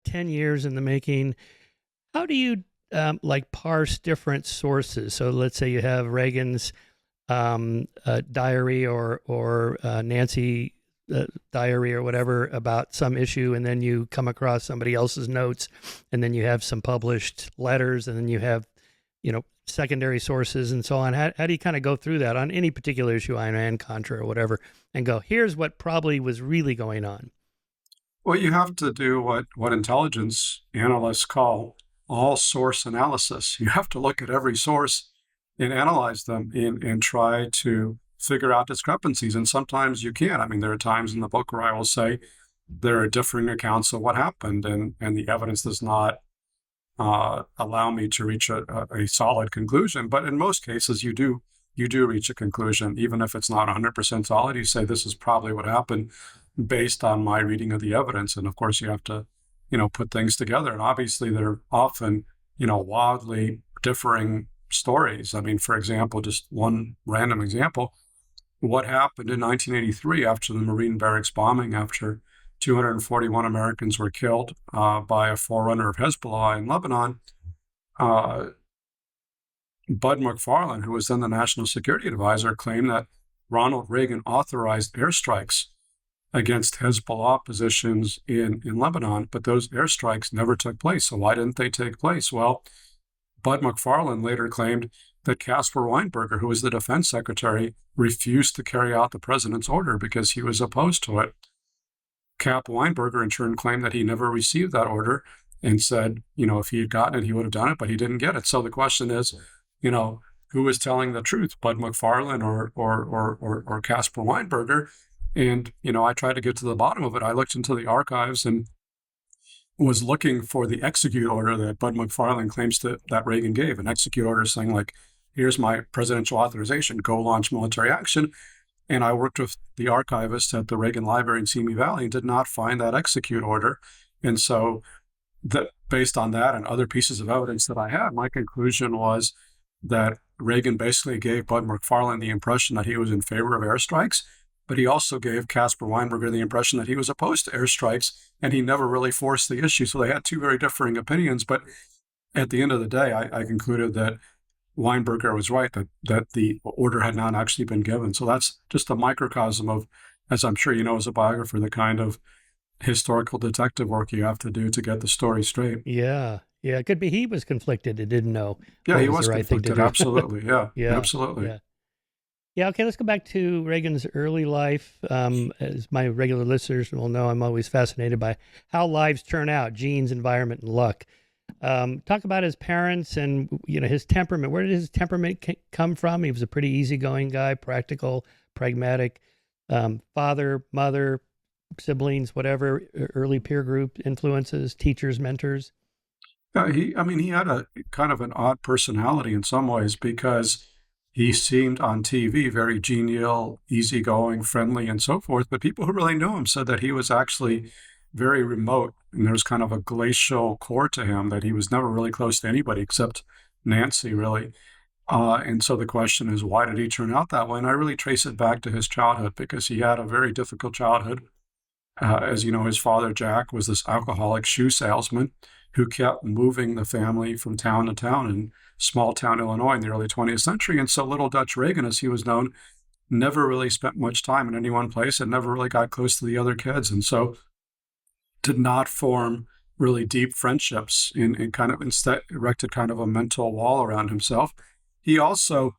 10 years in the making. How do you parse different sources? So let's say you have Reagan's diary or Nancy diary or whatever about some issue, and then you come across somebody else's notes, and then you have some published letters, and then you have, secondary sources and so on. How do you kind of go through that on any particular issue, Iran Contra or whatever, and go, here's what probably was really going on? Well, you have to do what intelligence analysts call all source analysis. You have to look at every source and analyze them and try to figure out discrepancies. And sometimes you can't. I mean, there are times in the book where I will say there are differing accounts of what happened, and the evidence does not allow me to reach a solid conclusion. But in most cases, you do reach a conclusion, even if it's not 100% solid. You say, this is probably what happened based on my reading of the evidence. And of course, you have to, put things together. And obviously, they're often, wildly differing stories. I mean, for example, just one random example, what happened in 1983 after the Marine barracks bombing, after 241 Americans were killed by a forerunner of Hezbollah in Lebanon. Bud McFarlane, who was then the National Security Advisor, claimed that Ronald Reagan authorized airstrikes against Hezbollah positions in Lebanon, but those airstrikes never took place. So why didn't they take place? Well, Bud McFarlane later claimed that Caspar Weinberger, who was the defense secretary, refused to carry out the president's order because he was opposed to it. Cap Weinberger, in turn, claimed that he never received that order and said, if he had gotten it, he would have done it, but he didn't get it. So the question is, who was telling the truth, Bud McFarlane or Caspar Weinberger? And, I tried to get to the bottom of it. I looked into the archives and was looking for the execute order that Bud McFarlane claims that Reagan gave, an execute order saying, like, here's my presidential authorization, go launch military action. And I worked with the archivist at the Reagan Library in Simi Valley and did not find that execute order. And so based on that and other pieces of evidence that I had, my conclusion was that Reagan basically gave Bud McFarlane the impression that he was in favor of airstrikes, but he also gave Caspar Weinberger the impression that he was opposed to airstrikes, and he never really forced the issue. So they had two very differing opinions. But at the end of the day, I concluded that Weinberger was right, that the order had not actually been given. So that's just a microcosm of, as I'm sure you know as a biographer, the kind of historical detective work you have to do to get the story straight. Yeah. It could be he was conflicted and didn't know. Yeah, he was the right conflicted. Absolutely. Yeah. Absolutely. Yeah. Okay. Let's go back to Reagan's early life. As my regular listeners will know, I'm always fascinated by how lives turn out: genes, environment, and luck. Talk about his parents and his temperament. Where did his temperament come from? He was a pretty easygoing guy, practical, pragmatic. Father, mother, siblings, whatever, early peer group influences, teachers, mentors. He had a kind of an odd personality in some ways, because he seemed on TV very genial, easygoing, friendly, and so forth. But people who really knew him said that he was actually very remote, and there was kind of a glacial core to him, that he was never really close to anybody except Nancy, really. And so the question is, why did he turn out that way? And I really trace it back to his childhood, because he had a very difficult childhood. As you know, his father, Jack, was this alcoholic shoe salesman who kept moving the family from town to town in small town Illinois in the early 20th century. And so Little Dutch Reagan, as he was known, never really spent much time in any one place and never really got close to the other kids. And so did not form really deep friendships and kind of instead erected kind of a mental wall around himself. He also,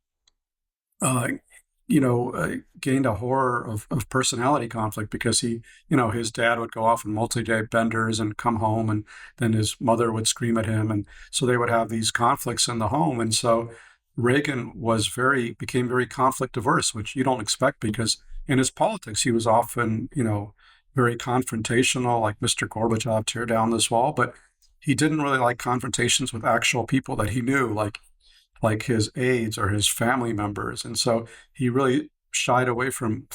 gained a horror of personality conflict, because his dad would go off on multi-day benders and come home, and then his mother would scream at him. And so they would have these conflicts in the home. And so Reagan became very conflict averse, which you don't expect, because in his politics, he was often, very confrontational, like Mr. Gorbachev, tear down this wall. But he didn't really like confrontations with actual people that he knew, like his aides or his family members. And so he really shied away from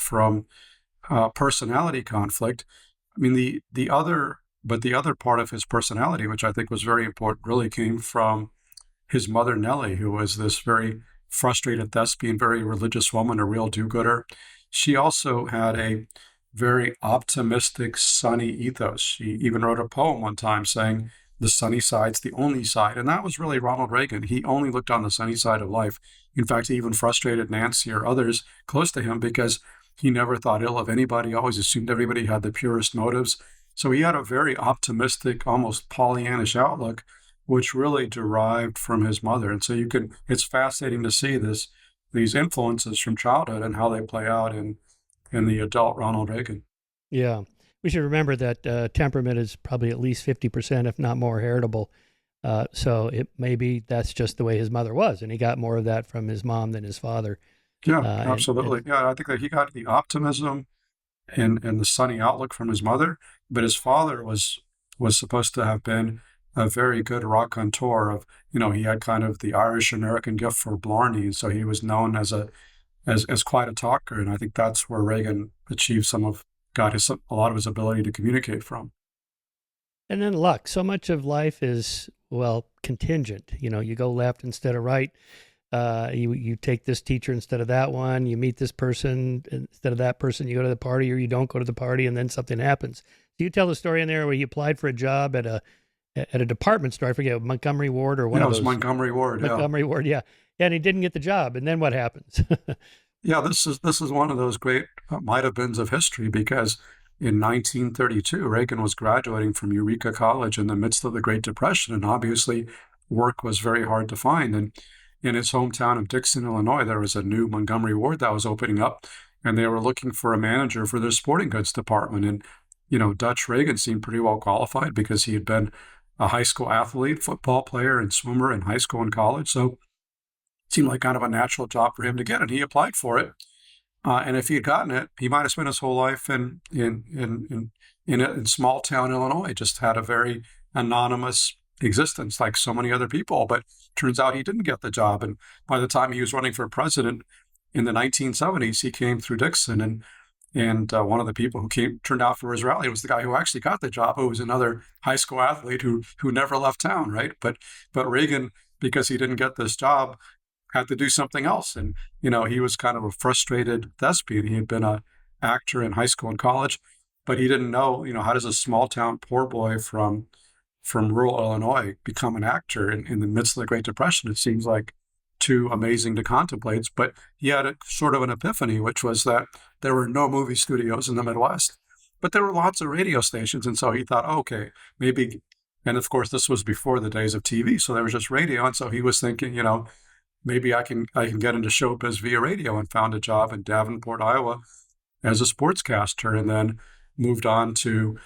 personality conflict. I mean, the other part of his personality, which I think was very important, really came from his mother, Nellie, who was this very frustrated thespian, very religious woman, a real do-gooder. She also had a very optimistic, sunny ethos. He even wrote a poem one time saying, the sunny side's the only side. And that was really Ronald Reagan. He only looked on the sunny side of life. In fact, he even frustrated Nancy or others close to him because he never thought ill of anybody, always assumed everybody had the purest motives. So he had a very optimistic, almost Pollyannish outlook, which really derived from his mother. And so it's fascinating to see these influences from childhood and how they play out in the adult Ronald Reagan. Yeah. We should remember that temperament is probably at least 50%, if not more, heritable. So maybe that's just the way his mother was, and he got more of that from his mom than his father. Yeah, absolutely. Yeah, I think that he got the optimism and the sunny outlook from his mother, but his father was supposed to have been a very good raconteur of, he had kind of the Irish American gift for blarney, so he was known as quite a talker, and I think that's where Reagan achieved got a lot of his ability to communicate from. And then luck. So much of life is, well, contingent. You go left instead of right. You take this teacher instead of that one. You meet this person instead of that person. You go to the party or you don't go to the party, and then something happens. So you tell the story in there where you applied for a job at a department store. I forget, Montgomery Ward or one of those. Yeah, it was Montgomery Ward. Montgomery Ward, yeah. And he didn't get the job. And then what happens? Yeah, this is one of those great might have beens of history, because in 1932, Reagan was graduating from Eureka College in the midst of the Great Depression, and obviously work was very hard to find. And in his hometown of Dixon, Illinois, there was a new Montgomery Ward that was opening up, and they were looking for a manager for their sporting goods department. And, Dutch Reagan seemed pretty well qualified because he had been a high school athlete, football player, and swimmer in high school and college. So seemed like kind of a natural job for him to get, and he applied for it. And if he had gotten it, he might have spent his whole life in small town Illinois, just had a very anonymous existence like so many other people. But turns out he didn't get the job. And by the time he was running for president in the 1970s, he came through Dixon, and one of the people who turned out for his rally was the guy who actually got the job, who was another high school athlete who never left town, right? But Reagan, because he didn't get this job, had to do something else. And, he was kind of a frustrated thespian. He had been an actor in high school and college, but he didn't know, how does a small town poor boy from rural Illinois become an actor in the midst of the Great Depression? It seems like too amazing to contemplate. But he had a sort of an epiphany, which was that there were no movie studios in the Midwest, but there were lots of radio stations. And so he thought, okay, maybe, and of course, this was before the days of TV, so there was just radio. And so he was thinking, maybe I can get into showbiz via radio, and found a job in Davenport, Iowa as a sportscaster, and then moved on to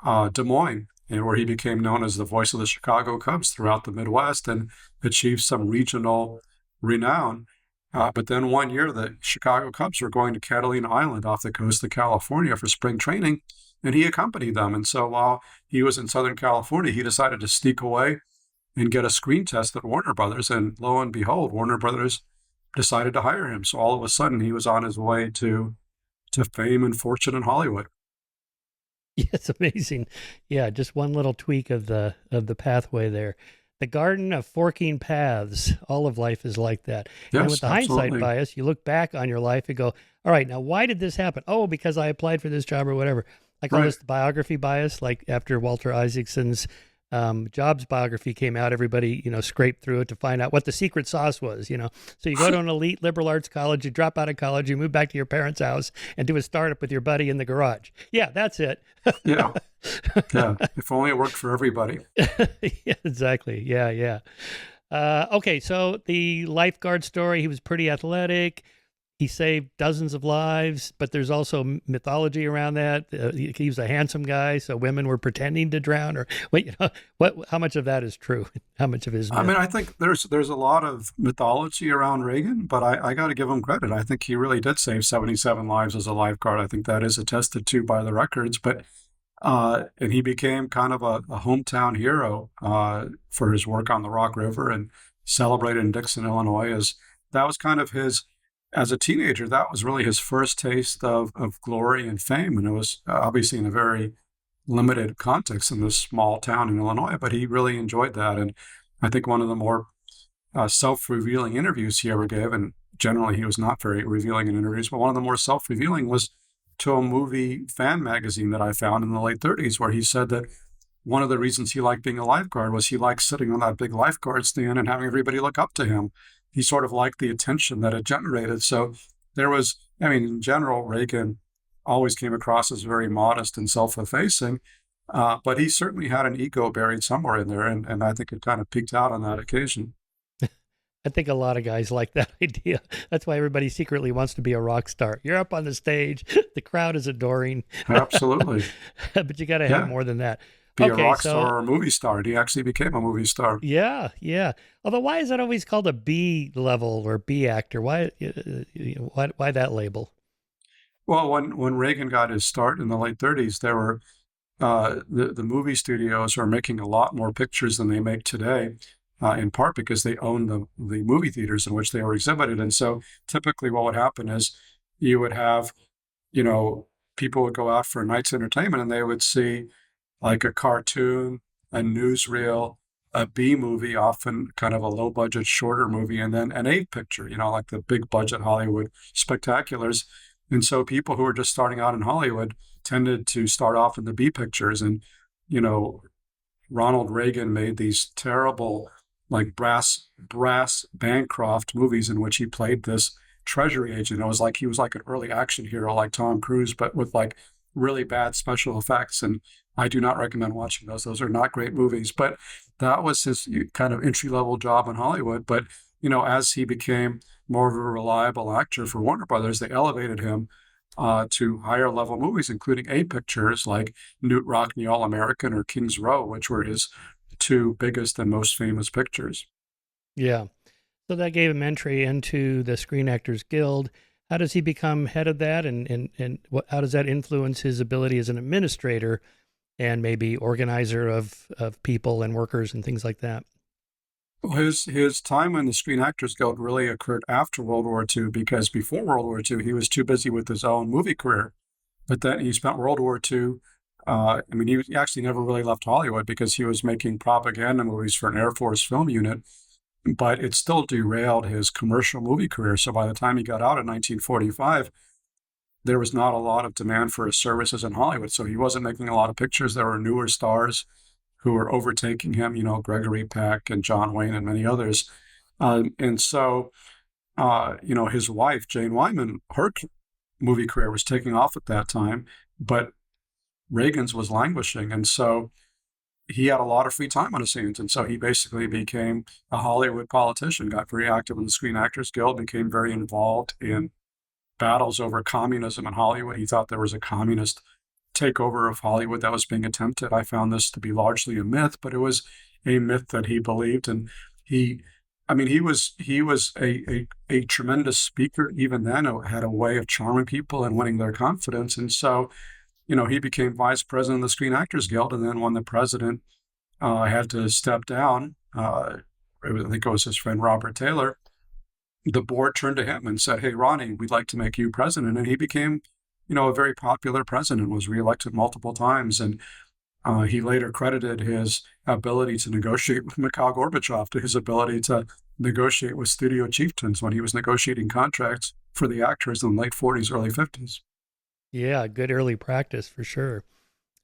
Des Moines, and where he became known as the voice of the Chicago Cubs throughout the Midwest and achieved some regional renown. But then one year, the Chicago Cubs were going to Catalina Island off the coast of California for spring training, and he accompanied them. And so while he was in Southern California, he decided to sneak away and get a screen test at Warner Brothers. And lo and behold, Warner Brothers decided to hire him. So all of a sudden, he was on his way to fame and fortune in Hollywood. Yeah, it's amazing. Yeah, just one little tweak of the pathway there. The garden of forking paths. All of life is like that. Yes, and with the absolutely. hindsight bias, you look back on your life and go, all right, now why did this happen? Oh, because I applied for this job or whatever. I call this the biography bias. Like after Walter Isaacson's Jobs biography came out, everybody, scraped through it to find out what the secret sauce was, So you go to an elite liberal arts college, you drop out of college, you move back to your parents' house and do a startup with your buddy in the garage. Yeah, that's it. Yeah. If only it worked for everybody. Yeah, exactly. Yeah. Okay, so the lifeguard story, he was pretty athletic. He saved dozens of lives, but there's also mythology around that. He was a handsome guy, so women were pretending to drown. Or how much of that is true? How much of it is myth? I mean, I think there's a lot of mythology around Reagan, but I got to give him credit. I think he really did save 77 lives as a lifeguard. I think that is attested to by the records. But and he became kind of a hometown hero for his work on the Rock River, and celebrated in Dixon, Illinois. That was kind of his. As a teenager, that was really his first taste of glory and fame. And it was obviously in a very limited context in this small town in Illinois, but he really enjoyed that. And I think one of the more self-revealing interviews he ever gave, and generally he was not very revealing in interviews, but one of the more self-revealing was to a movie fan magazine that I found in the late 30s, where he said that one of the reasons he liked being a lifeguard was he liked sitting on that big lifeguard stand and having everybody look up to him. He sort of liked the attention that it generated. So there was, I mean, in general, Reagan always came across as very modest and self-effacing, but he certainly had an ego buried somewhere in there, and I think it kind of peaked out on that occasion. I think a lot of guys like that idea. That's why everybody secretly wants to be a rock star. You're up on the stage, the crowd is adoring. Absolutely. But you got to have more than that. Be a rock star or a movie star. And he actually became a movie star. Yeah, yeah. Although, why is that always called a B level or B actor? Why that label? Well, when Reagan got his start in the late 30s, there were the movie studios are making a lot more pictures than they make today, in part because they own the movie theaters in which they were exhibited. And so typically what would happen is you would have, people would go out for a night's entertainment and they would see like a cartoon, a newsreel, a B movie, often kind of a low budget, shorter movie, and then an A picture, like the big budget Hollywood spectaculars. And so people who were just starting out in Hollywood tended to start off in the B pictures. And, Ronald Reagan made these terrible, like brass Bancroft movies in which he played this treasury agent. It was like he was like an early action hero like Tom Cruise, but with like really bad special effects. And I do not recommend watching those. Those are not great movies. But that was his kind of entry-level job in Hollywood. But, as he became more of a reliable actor for Warner Brothers, they elevated him to higher level movies, including A pictures like Newt Rockne All-American or King's Row, which were his two biggest and most famous pictures. Yeah. So that gave him entry into the Screen Actors Guild. How does he become head of that? And how does that influence his ability as an administrator and maybe organizer of people and workers and things like that? Well, his time in the Screen Actors Guild really occurred after World War II, because before World War II, he was too busy with his own movie career. But then he spent World War II. He actually never really left Hollywood because he was making propaganda movies for an Air Force film unit, but it still derailed his commercial movie career. So by the time he got out in 1945, there was not a lot of demand for his services in Hollywood. So he wasn't making a lot of pictures. There were newer stars who were overtaking him, Gregory Peck and John Wayne and many others. And so, his wife, Jane Wyman, her movie career was taking off at that time, but Reagan's was languishing. And so he had a lot of free time on his hands. And so he basically became a Hollywood politician, got very active in the Screen Actors Guild, became very involved in battles over communism in Hollywood. He thought there was a communist takeover of Hollywood that was being attempted. I found this to be largely a myth, but it was a myth that he believed. And he was a tremendous speaker even then, had a way of charming people and winning their confidence. And so, he became vice president of the Screen Actors Guild. And then when the president had to step down, I think it was his friend Robert Taylor, the board turned to him and said, "Hey, Ronnie, we'd like to make you president." And he became, a very popular president, was reelected multiple times. And he later credited his ability to negotiate with Mikhail Gorbachev to his ability to negotiate with studio chieftains when he was negotiating contracts for the actors in the late 40s, early 50s. Yeah, good early practice for sure.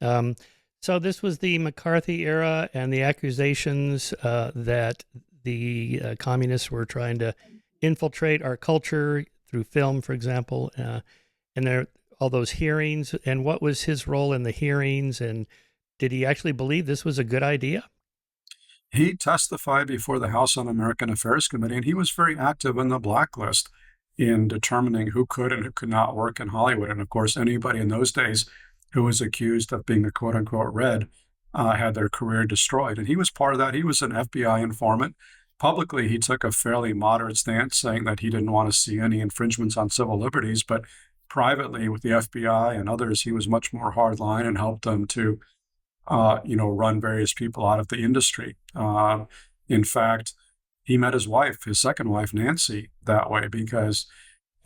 So this was the McCarthy era and the accusations that the communists were trying to infiltrate our culture through film, for example, and there all those hearings. And what was his role in the hearings? And did he actually believe this was a good idea? He testified before the House Un-American Affairs Committee, and he was very active in the blacklist in determining who could and who could not work in Hollywood. And of course, anybody in those days who was accused of being a quote-unquote red had their career destroyed. And he was part of that. He was an FBI informant. Publicly, he took a fairly moderate stance, saying that he didn't want to see any infringements on civil liberties. But privately, with the FBI and others, he was much more hardline and helped them to, run various people out of the industry. In fact, he met his wife, his second wife, Nancy, that way, because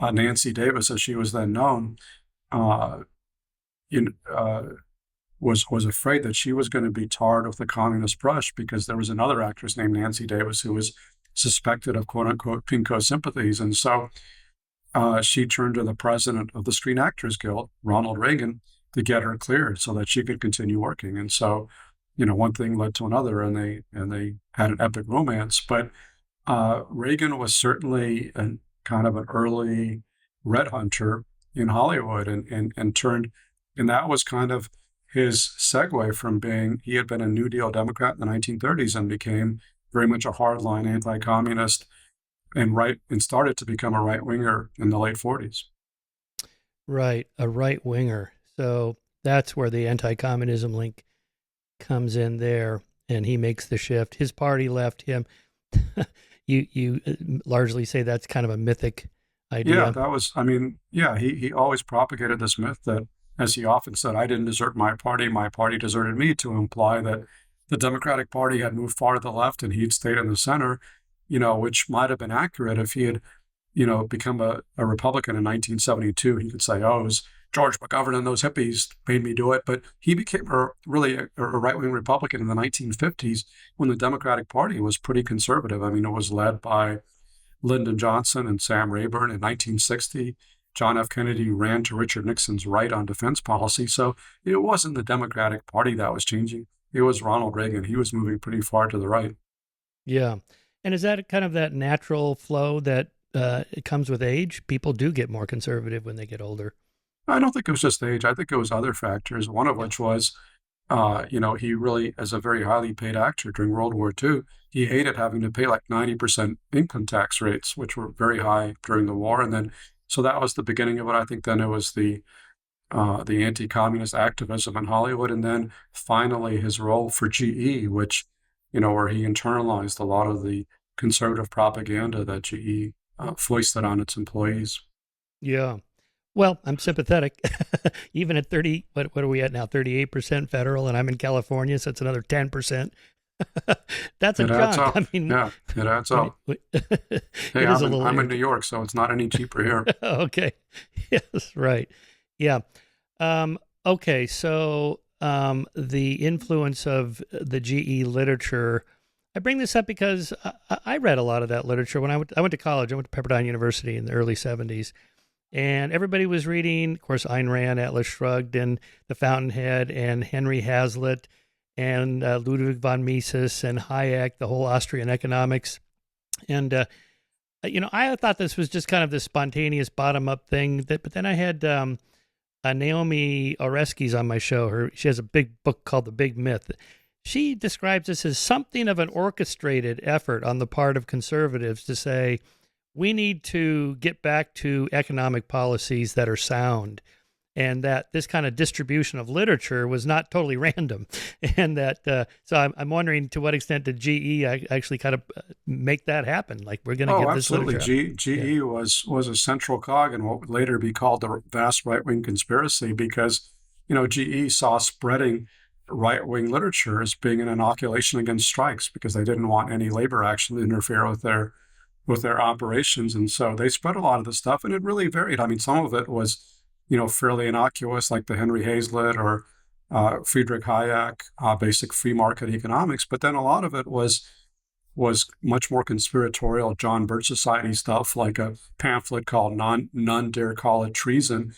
Nancy Davis, as she was then known, was afraid that she was going to be tarred with the communist brush, because there was another actress named Nancy Davis who was suspected of quote unquote pinko sympathies. And so she turned to the president of the Screen Actors Guild, Ronald Reagan, to get her cleared so that she could continue working. And so, one thing led to another, and they had an epic romance. But Reagan was certainly kind of an early red hunter in Hollywood, and turned, and that was kind of his segue from being, he had been a New Deal Democrat in the 1930s and became very much a hardline anti-communist and started to become a right winger in the late 40s. Right, a right winger. So that's where the anti-communism link comes in there, and he makes the shift. His party left him. You largely say that's kind of a mythic idea. Yeah, that was, I mean, yeah, he always propagated this myth that, as he often said, I didn't desert my party deserted me, to imply that the Democratic Party had moved far to the left and he'd stayed in the center, which might have been accurate if he had, become a Republican in 1972. He could say, oh, it was George McGovern and those hippies made me do it. But he became really a right-wing Republican in the 1950s when the Democratic Party was pretty conservative. I mean, it was led by Lyndon Johnson and Sam Rayburn. In 1960. John F. Kennedy ran to Richard Nixon's right on defense policy. So it wasn't the Democratic Party that was changing. It was Ronald Reagan. He was moving pretty far to the right. Yeah. And is that kind of that natural flow that it comes with age? People do get more conservative when they get older. I don't think it was just age. I think it was other factors, one of which was, he really, as a very highly paid actor during World War II, he hated having to pay like 90% income tax rates, which were very high during the war. And then, so that was the beginning of it. I think then it was the anti-communist activism in Hollywood, and then finally his role for GE, which, where he internalized a lot of the conservative propaganda that GE foisted on its employees. Yeah. Well, I'm sympathetic. Even at 30, what are we at now? 38% federal, and I'm in California, so it's another 10%. That's a chunk. I mean, yeah, it adds up. Hey, I'm in New York, so it's not any cheaper here. Okay. Yes, right. Yeah. Okay. So the influence of the GE literature. I bring this up because I read a lot of that literature when I went to college. I went to Pepperdine University in the early 70s. And everybody was reading, of course, Ayn Rand, Atlas Shrugged, and The Fountainhead, and Henry Hazlitt, and Ludwig von Mises, and Hayek, the whole Austrian economics. And, I thought this was just kind of this spontaneous bottom-up thing. But then I had Naomi Oreskes on my show. She has a big book called The Big Myth. She describes this as something of an orchestrated effort on the part of conservatives to say, we need to get back to economic policies that are sound, and that this kind of distribution of literature was not totally random. And that, so I'm wondering, to what extent did GE actually kind of make that happen? Like, we're going to get this literature. Absolutely. GE was a central cog in what would later be called the vast right-wing conspiracy, because, GE saw spreading right-wing literature as being an inoculation against strikes, because they didn't want any labor action to interfere with their operations. And so they spread a lot of the stuff, and it really varied. I mean, some of it was, fairly innocuous, like the Henry Hazlitt or Friedrich Hayek, basic free market economics. But then a lot of it was much more conspiratorial, John Birch Society stuff, like a pamphlet called None Dare Call It Treason,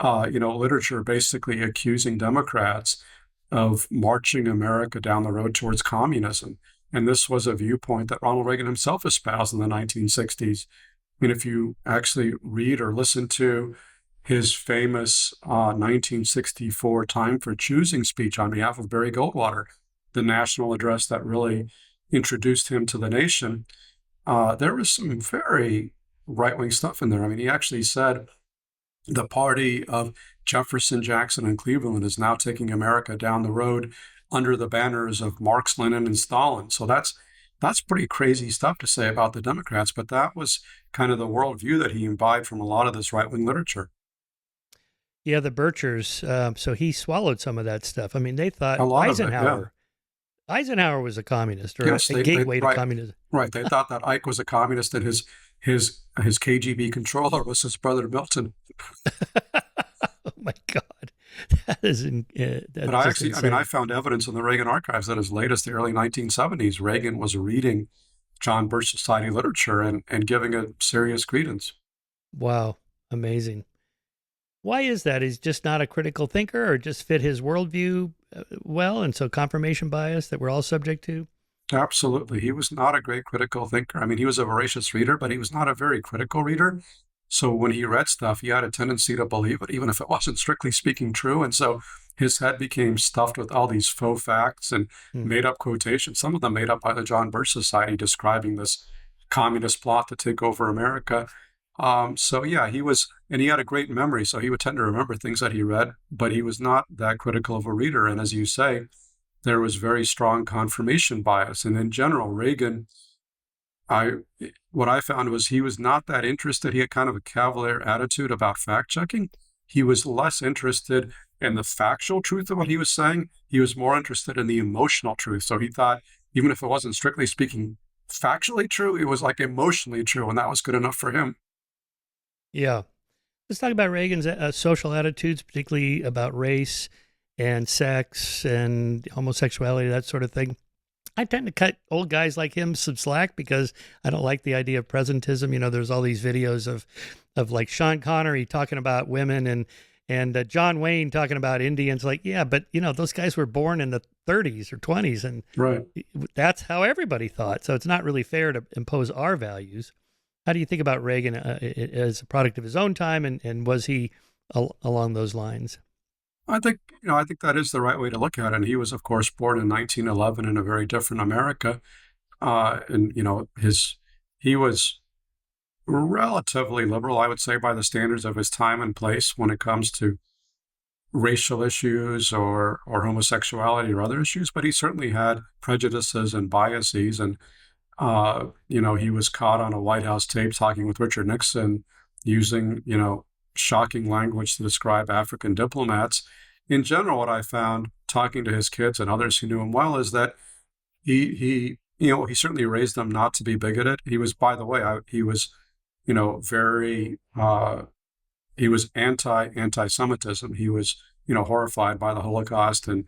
literature basically accusing Democrats of marching America down the road towards communism. And this was a viewpoint that Ronald Reagan himself espoused in the 1960s. I mean, if you actually read or listen to his famous 1964 Time for Choosing speech on behalf of Barry Goldwater, the national address that really introduced him to the nation, there was some very right-wing stuff in there. I mean, he actually said, the party of Jefferson, Jackson, and Cleveland is now taking America down the road under the banners of Marx, Lenin, and Stalin. So that's pretty crazy stuff to say about the Democrats, but that was kind of the worldview that he imbibed from a lot of this right-wing literature. Yeah, the Birchers. So he swallowed some of that stuff. I mean, they thought Eisenhower was a communist, or a gateway to communism. Right. They thought that Ike was a communist, and his KGB controller was his brother Milton. Oh my God. That is, but I found evidence in the Reagan archives that as late as the early 1970s, Reagan was reading John Birch Society literature and giving it serious credence. Wow. Amazing. Why is that? He's just not a critical thinker or just fit his worldview well? And so confirmation bias that we're all subject to? Absolutely. He was not a great critical thinker. I mean, he was a voracious reader, but he was not a very critical reader. So when he read stuff, he had a tendency to believe it, even if it wasn't strictly speaking true. And so his head became stuffed with all these faux facts and Hmm. made up quotations, some of them made up by the John Birch Society describing this communist plot to take over America. So yeah, and he had a great memory. So he would tend to remember things that he read, but he was not that critical of a reader. And as you say, there was very strong confirmation bias. And in general, Reagan, I what I found was he was not that interested. He had kind of a cavalier attitude about fact checking. He was less interested in the factual truth of what he was saying. He was more interested in the emotional truth. So he thought, even if it wasn't strictly speaking factually true, it was like emotionally true, and that was good enough for him. Yeah. Let's talk about Reagan's social attitudes, particularly about race and sex and homosexuality, that sort of thing. I tend to cut old guys like him some slack because I don't like the idea of presentism. You know, there's all these videos of like Sean Connery talking about women and John Wayne talking about Indians. Like, yeah, but you know, those guys were born in the 30s or 20s, and Right. that's how everybody thought. So it's not really fair to impose our values. How do you think about Reagan as a product of his own time, and was he along those lines? I think that is the right way to look at it. And he was, of course, born in 1911 in a very different America. And he was relatively liberal, I would say, by the standards of his time and place when it comes to racial issues or homosexuality or other issues. But he certainly had prejudices and biases. And he was caught on a White House tape talking with Richard Nixon, using shocking language to describe African diplomats. In general, what I found talking to his kids and others who knew him well is that he certainly raised them not to be bigoted. He was, by the way, he was very he was anti-Semitism. He was horrified by the Holocaust and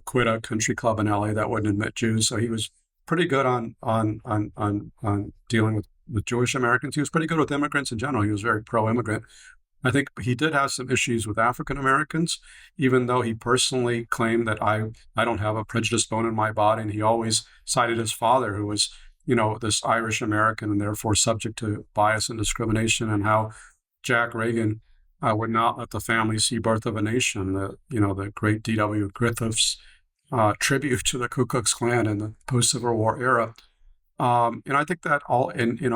quit a country club in LA that wouldn't admit Jews. So he was pretty good on dealing with Jewish Americans. He was pretty good with immigrants in general. He was very pro-immigrant. I think he did have some issues with African Americans, even though he personally claimed that I don't have a prejudiced bone in my body. And he always cited his father, who was, this Irish American and therefore subject to bias and discrimination, and how Jack Reagan would not let the family see Birth of a Nation, the great D.W. Griffith's tribute to the Ku Klux Klan in the post-Civil War era. And I think that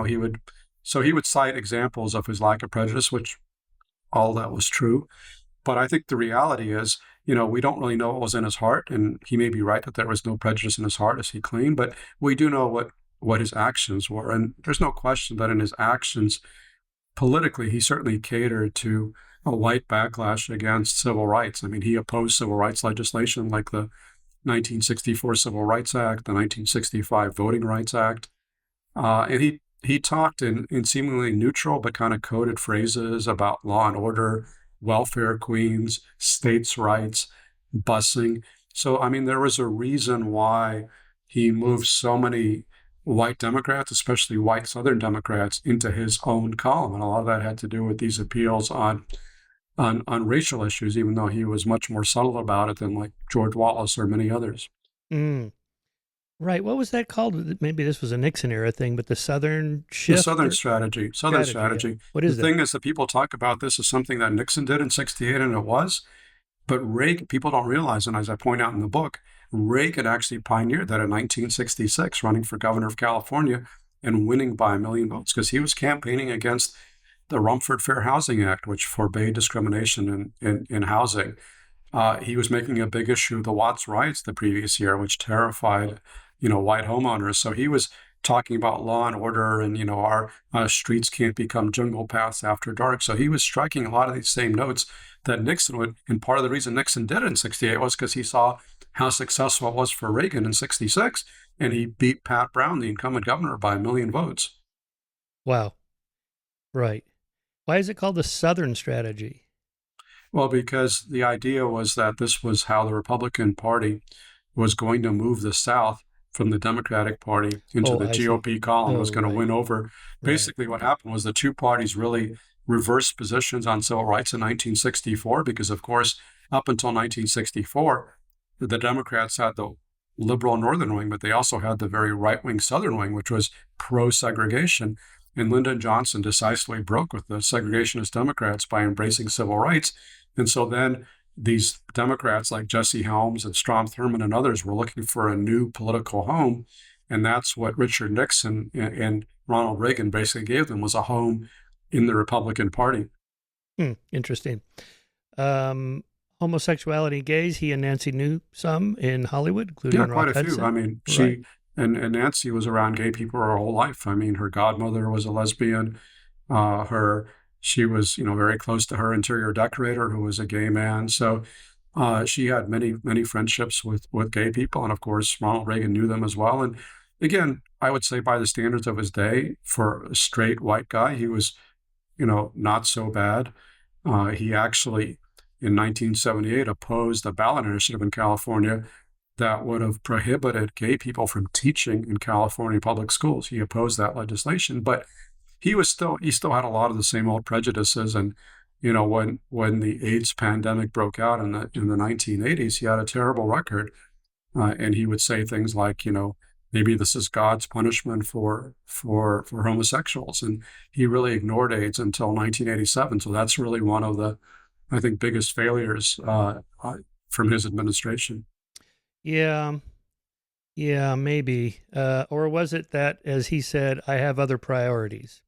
he would cite examples of his lack of prejudice, which all that was true. But I think the reality is, we don't really know what was in his heart. And he may be right that there was no prejudice in his heart, as he claimed, but we do know what his actions were. And there's no question that in his actions, politically, he certainly catered to a white backlash against civil rights. I mean, he opposed civil rights legislation like the 1964 Civil Rights Act, the 1965 Voting Rights Act. And he talked in seemingly neutral but kind of coded phrases about law and order, welfare queens, states' rights, busing. So, I mean, there was a reason why he moved so many white Democrats, especially white Southern Democrats, into his own column. And a lot of that had to do with these appeals on racial issues, even though he was much more subtle about it than like George Wallace or many others. Mm. Right. What was that called? Maybe this was a Nixon era thing, but the Southern The shift Southern strategy. Southern Yeah. strategy. What The is that? thing is that people talk about this as something that Nixon did in 68, and it was. But Reagan, people don't realize, and as I point out in the book, Reagan actually pioneered that in 1966, running for governor of California and winning by 1 million votes, because he was campaigning against the Rumford Fair Housing Act, which forbade discrimination in housing. He was making a big issue of the Watts riots the previous year, which terrified, white homeowners. So he was talking about law and order, and our streets can't become jungle paths after dark. So he was striking a lot of these same notes that Nixon would. And part of the reason Nixon did it in 68 was because he saw how successful it was for Reagan in 66, and he beat Pat Brown, the incumbent governor, by 1 million votes. Wow. Right. Why is it called the Southern strategy? Well, because the idea was that this was how the Republican Party was going to move the South from the Democratic Party into Oh, the I see. GOP column was Oh, going to right, win over. right. Basically, what happened was the two parties really reversed positions on civil rights in 1964 because, of course, up until 1964, the Democrats had the liberal northern wing, but they also had the very right-wing southern wing, which was pro-segregation. And Lyndon Johnson decisively broke with the segregationist Democrats by embracing civil rights. And so then these Democrats like Jesse Helms and Strom Thurmond and others were looking for a new political home. And that's what Richard Nixon and Ronald Reagan basically gave them, was a home in the Republican Party. Interesting. Um, Homosexuality, gays. He and Nancy knew some in Hollywood, Yeah, including quite Rock a few. I Hudson. mean, Right. she and Nancy was around gay people her whole life. I mean, her godmother was a lesbian. Her She was, very close to her interior decorator, who was a gay man. So she had many friendships with gay people, and of course, Ronald Reagan knew them as well. And again, I would say by the standards of his day, for a straight white guy, he was, not so bad. He actually, in 1978, opposed a ballot initiative in California that would have prohibited gay people from teaching in California public schools. He opposed that legislation, but he still had a lot of the same old prejudices. And when the AIDS pandemic broke out in the 1980s, he had a terrible record, and he would say things like, maybe this is God's punishment for homosexuals. And he really ignored AIDS until 1987. So that's really one of the, I think, biggest failures from his administration. Yeah. Yeah, maybe. Or was it that, as he said, I have other priorities?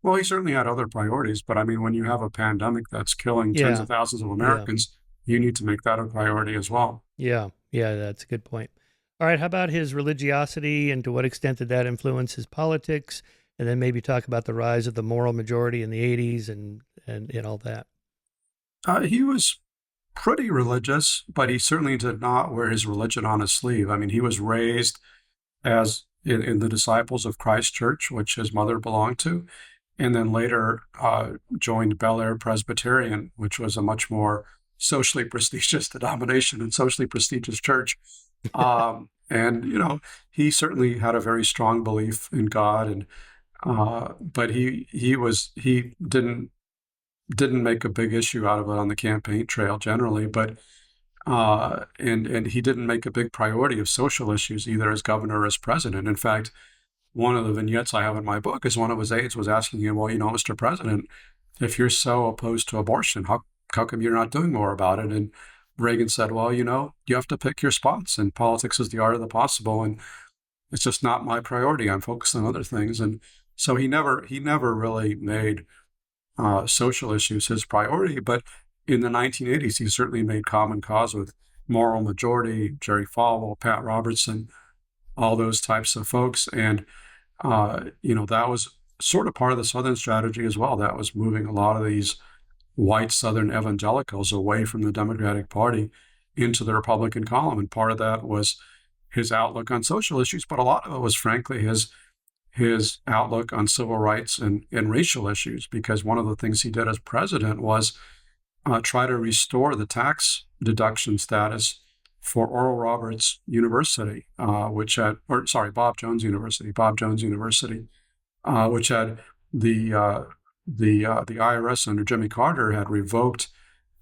Well, he certainly had other priorities, but I mean, when you have a pandemic that's killing tens Yeah. of thousands of Yeah. Americans, you need to make that a priority as well. Yeah. Yeah. That's a good point. All right. How about his religiosity, and to what extent did that influence his politics? And then maybe talk about the rise of the moral majority in the 80s and all that. He was pretty religious, but he certainly did not wear his religion on his sleeve. I mean, he was raised as in the Disciples of Christ Church, which his mother belonged to, and then later joined Bel Air Presbyterian, which was a much more socially prestigious denomination and socially prestigious church. And he certainly had a very strong belief in God, and but he didn't make a big issue out of it on the campaign trail generally, but and he didn't make a big priority of social issues either as governor or as president. In fact, one of the vignettes I have in my book is one of his aides was asking him, well, Mr. President, if you're so opposed to abortion, how come you're not doing more about it? And Reagan said, well, you have to pick your spots, and politics is the art of the possible, and it's just not my priority. I'm focused on other things. And so he never really made social issues his priority. But in the 1980s, he certainly made common cause with Moral Majority, Jerry Falwell, Pat Robertson, all those types of folks. And, that was sort of part of the Southern strategy as well. That was moving a lot of these white Southern evangelicals away from the Democratic Party into the Republican column. And part of that was his outlook on social issues, but a lot of it was, frankly, his outlook on civil rights and racial issues, because one of the things he did as president was try to restore the tax deduction status for Oral Roberts University, Bob Jones University, which had the IRS under Jimmy Carter had revoked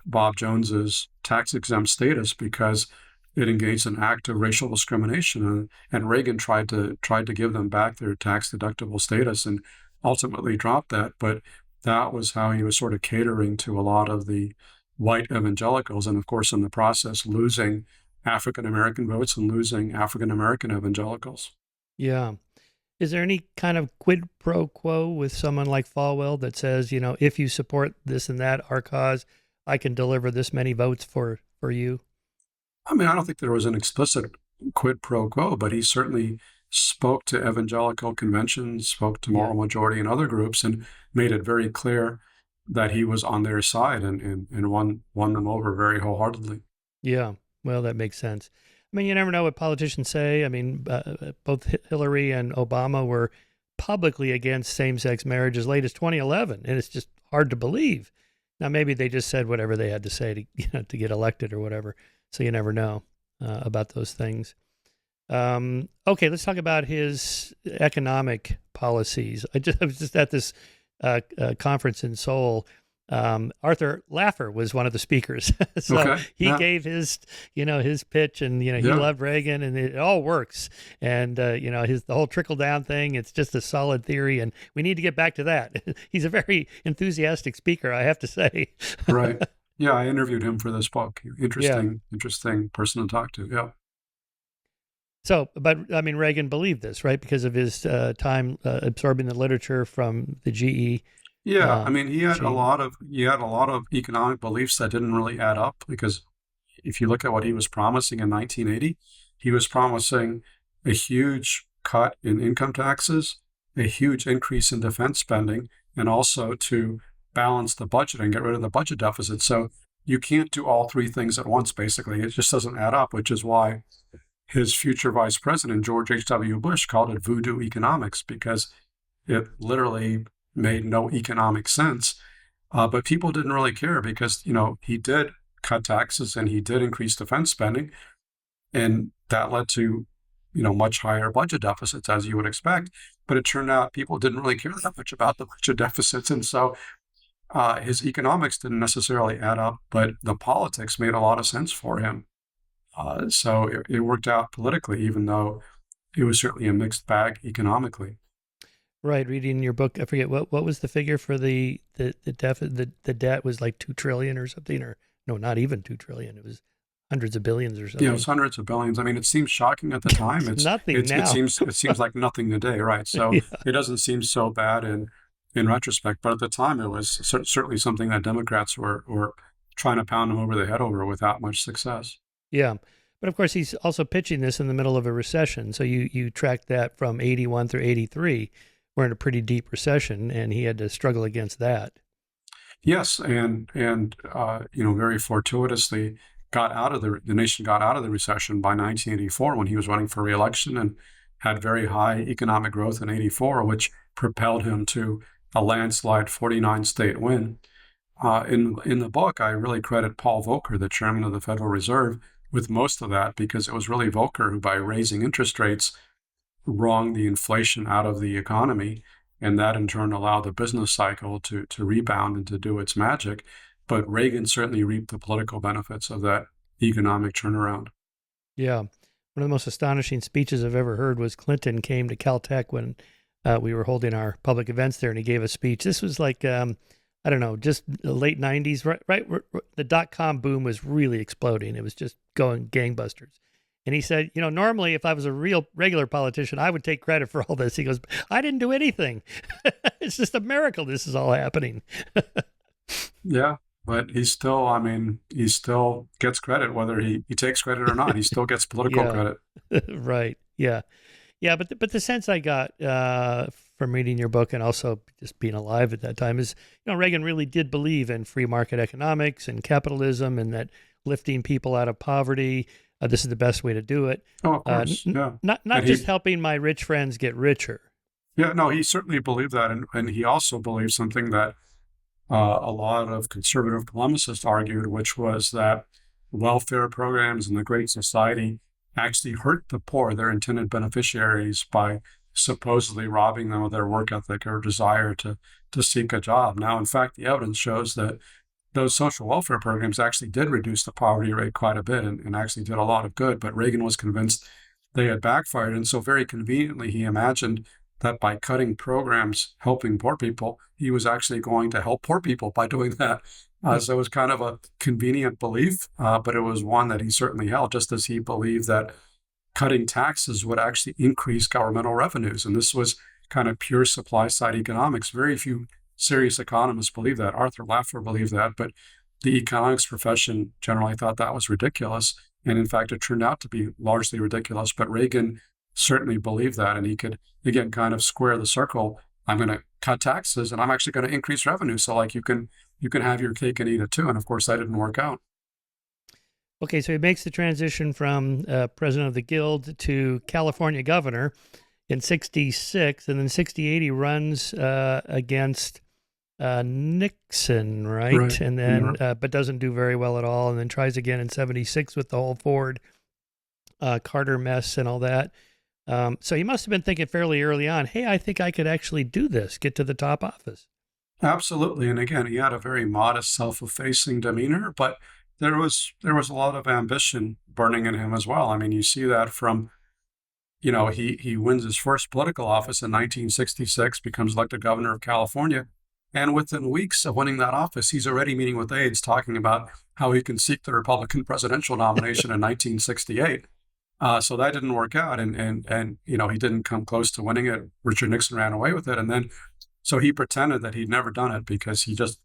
Bob Jones's tax exempt status because it engaged in active racial discrimination, and Reagan tried to give them back their tax deductible status and ultimately dropped that. But that was how he was sort of catering to a lot of the white evangelicals, and of course, in the process, losing African American votes and losing African American evangelicals. Yeah. Is there any kind of quid pro quo with someone like Falwell that says, if you support this and that, our cause, I can deliver this many votes for you? I mean, I don't think there was an explicit quid pro quo, but he certainly spoke to evangelical conventions, spoke to Moral Majority and other groups, and made it very clear that he was on their side, and won them over very wholeheartedly. Yeah. Well, that makes sense. I mean, you never know what politicians say. I mean, both Hillary and Obama were publicly against same-sex marriage as late as 2011, and it's just hard to believe. Now, maybe they just said whatever they had to say to get elected or whatever. So you never know about those things. Okay, let's talk about his economic policies. I was just at this conference in Seoul. Arthur Laffer was one of the speakers, so Okay. he Yeah. gave his pitch, and he Yeah. loved Reagan, and it all works. And the whole trickle down thing, it's just a solid theory, and we need to get back to that. He's a very enthusiastic speaker, I have to say. Right. Yeah. I interviewed him for this book. Yeah. Interesting person to talk to. Yeah. So, but I mean, Reagan believed this, right? Because of his time absorbing the literature from the GE Yeah. I um, mean, machine. he had a lot of economic beliefs that didn't really add up because if you look at what he was promising in 1980, he was promising a huge cut in income taxes, a huge increase in defense spending, and also to balance the budget and get rid of the budget deficit. So you can't do all three things at once, basically. It just doesn't add up, which is why his future vice president, George H.W. Bush, called it voodoo economics because it literally made no economic sense. But people didn't really care because, he did cut taxes and he did increase defense spending. And that led to, much higher budget deficits, as you would expect. But it turned out people didn't really care that much about the budget deficits. And so his economics didn't necessarily add up, but the politics made a lot of sense for him. So it worked out politically, even though it was certainly a mixed bag economically. Right. Reading your book, I forget what was the figure for the debt was like 2 trillion or something, or no, not even 2 trillion. It was hundreds of billions or It's something. hundreds of billions. I mean, it seems shocking at the time. It's nothing now. It seems like nothing today, right? So Yeah. it doesn't seem so bad in retrospect, but at the time, it was certainly something that Democrats were trying to pound him over the head over without much success. Yeah. But of course, he's also pitching this in the middle of a recession. So you track that from 81 through 83. We're in a pretty deep recession, and he had to struggle against that. Yes, and very fortuitously the nation got out of the recession by 1984 when he was running for re-election and had very high economic growth in 84, which propelled him to a landslide 49 state win. In the book, I really credit Paul Volcker, the chairman of the Federal Reserve, with most of that because it was really Volcker who, by raising interest rates, wrung the inflation out of the economy. And that in turn allowed the business cycle to rebound and to do its magic. But Reagan certainly reaped the political benefits of that economic turnaround. Yeah. One of the most astonishing speeches I've ever heard was Clinton came to Caltech when we were holding our public events there, and he gave a speech. This was like, I don't know, just the late 90s, right? The dot-com boom was really exploding. It was just going gangbusters. And he said, normally if I was a regular politician, I would take credit for all this. He goes, I didn't do anything. It's just a miracle this is all happening. Yeah, but he still gets credit, whether he takes credit or not. He still gets political Yeah. credit. Right. Yeah. Yeah. But the sense I got from reading your book and also just being alive at that time is, Reagan really did believe in free market economics and capitalism and that lifting people out of poverty. This is the best way to do it. Oh, of course. Yeah. Not And just helping my rich friends get richer. yeah, no, he certainly believed that. And he also believed something that a lot of conservative polemicists argued, which was that welfare programs in the Great Society actually hurt the poor, their intended beneficiaries, by supposedly robbing them of their work ethic or desire to seek a job. Now, in fact, the evidence shows that those social welfare programs actually did reduce the poverty rate quite a bit and actually did a lot of good. But Reagan was convinced they had backfired. And so very conveniently, he imagined that by cutting programs helping poor people, he was actually going to help poor people by doing that. So it was kind of a convenient belief, but it was one that he certainly held, just as he believed that cutting taxes would actually increase governmental revenues. And this was kind of pure supply side economics. Very few serious economists believe that. Arthur Laffer believed that, but the economics profession generally thought that was ridiculous. And in fact, it turned out to be largely ridiculous. But Reagan certainly believed that. And he could, again, kind of square the circle. I'm going to cut taxes and I'm actually going to increase revenue. So like you can have your cake and eat it too. And of course, that didn't work out. Okay, so he makes the transition from president of the Guild to California governor in 66. And then 68, he runs against Nixon, right? And then, but doesn't do very well at all. And then tries again in 76 with the whole Ford Carter mess and all that. So he must have been thinking fairly early on, hey, I think I could actually do this, get to the top office. Absolutely. And again, he had a very modest, self-effacing demeanor, but there was a lot of ambition burning in him as well. I mean, you see that from, he wins his first political office in 1966, becomes elected governor of California. And within weeks of winning that office, he's already meeting with aides talking about how he can seek the Republican presidential nomination in 1968. So that didn't work out, and he didn't come close to winning it. Richard Nixon ran away with it, and then so he pretended that he'd never done it because he just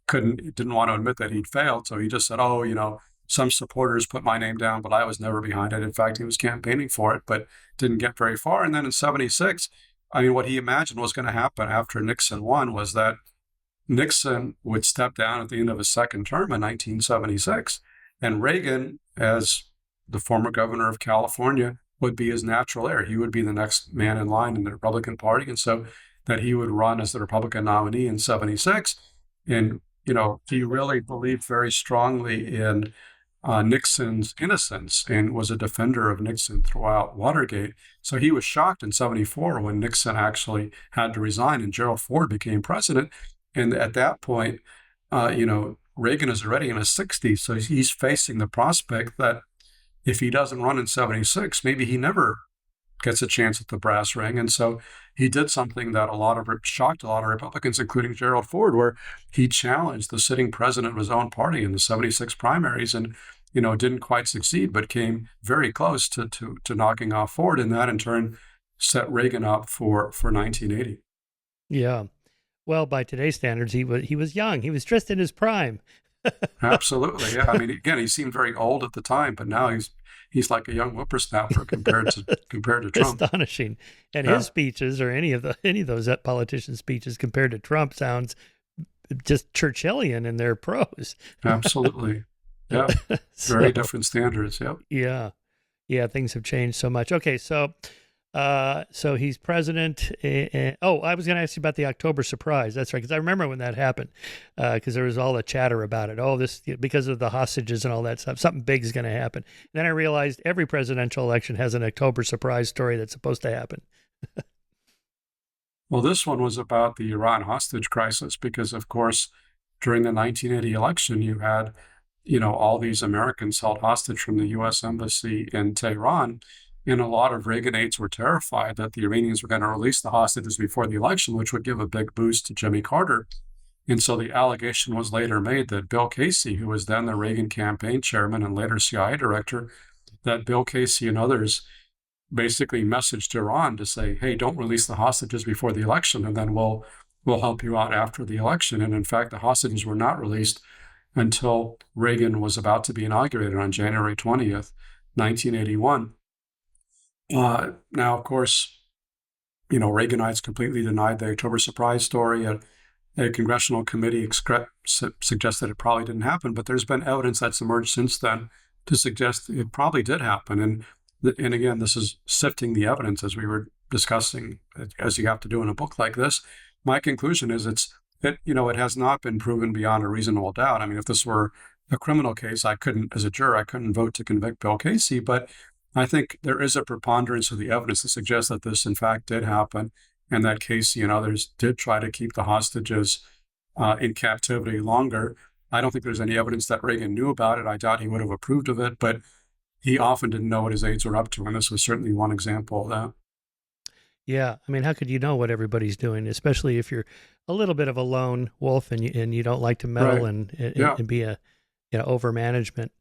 didn't want to admit that he'd failed. So he just said, "Oh, some supporters put my name down, but I was never behind it. In fact, he was campaigning for it, but didn't get very far." And then in '76, I mean, what he imagined was going to happen after Nixon won was that Nixon would step down at the end of his second term in 1976, and Reagan, as the former governor of California, would be his natural heir. He would be the next man in line in the Republican Party, and so that he would run as the Republican nominee in '76. And, he really believed very strongly in Nixon's innocence and was a defender of Nixon throughout Watergate. So he was shocked in '74 when Nixon actually had to resign and Gerald Ford became president. And at that point, Reagan is already in his 60s, so he's facing the prospect that if he doesn't run in '76, maybe he never gets a chance at the brass ring. And so he did something that shocked a lot of Republicans, including Gerald Ford, where he challenged the sitting president of his own party in the '76 primaries and, didn't quite succeed, but came very close to knocking off Ford. And that in turn set Reagan up for 1980. Yeah. Well, by today's standards, he was young. He was just in his prime. Absolutely. Yeah. I mean, again, he seemed very old at the time, but now he's like a young whippersnapper compared to Trump. Astonishing. And his speeches, or any of those politicians' speeches compared to Trump, sounds just Churchillian in their prose. Absolutely. Yeah. Very different standards. Yep. Yeah. Yeah. Things have changed so much. Okay. So he's president. I was going to ask you about the October surprise. That's right. Because I remember when that happened, because there was all the chatter about it. Oh, this, because of the hostages and all that stuff, something big is going to happen. And then I realized every presidential election has an October surprise story that's supposed to happen. Well, this one was about the Iran hostage crisis, because of course, during the 1980 election, you had, all these Americans held hostage from the U.S. Embassy in Tehran. And a lot of Reagan aides were terrified that the Iranians were going to release the hostages before the election, which would give a big boost to Jimmy Carter. And so the allegation was later made that Bill Casey, who was then the Reagan campaign chairman and later CIA director, that Bill Casey and others basically messaged Iran to say, hey, don't release the hostages before the election, and then we'll help you out after the election. And in fact, the hostages were not released until Reagan was about to be inaugurated on January 20th, 1981. Now, of course, Reaganites completely denied the October surprise story. A congressional committee suggested it probably didn't happen, but there's been evidence that's emerged since then to suggest it probably did happen. And again, this is sifting the evidence, as we were discussing, as you have to do in a book like this. My conclusion is it has not been proven beyond a reasonable doubt. I mean, if this were a criminal case, as a juror, I couldn't vote to convict Bill Casey, but I think there is a preponderance of the evidence to suggest that this, in fact, did happen, and that Casey and others did try to keep the hostages in captivity longer. I don't think there's any evidence that Reagan knew about it. I doubt he would have approved of it, but he often didn't know what his aides were up to, and this was certainly one example of that. Yeah, I mean, how could you know what everybody's doing, especially if you're a little bit of a lone wolf and you don't like to meddle Right. and be a over management.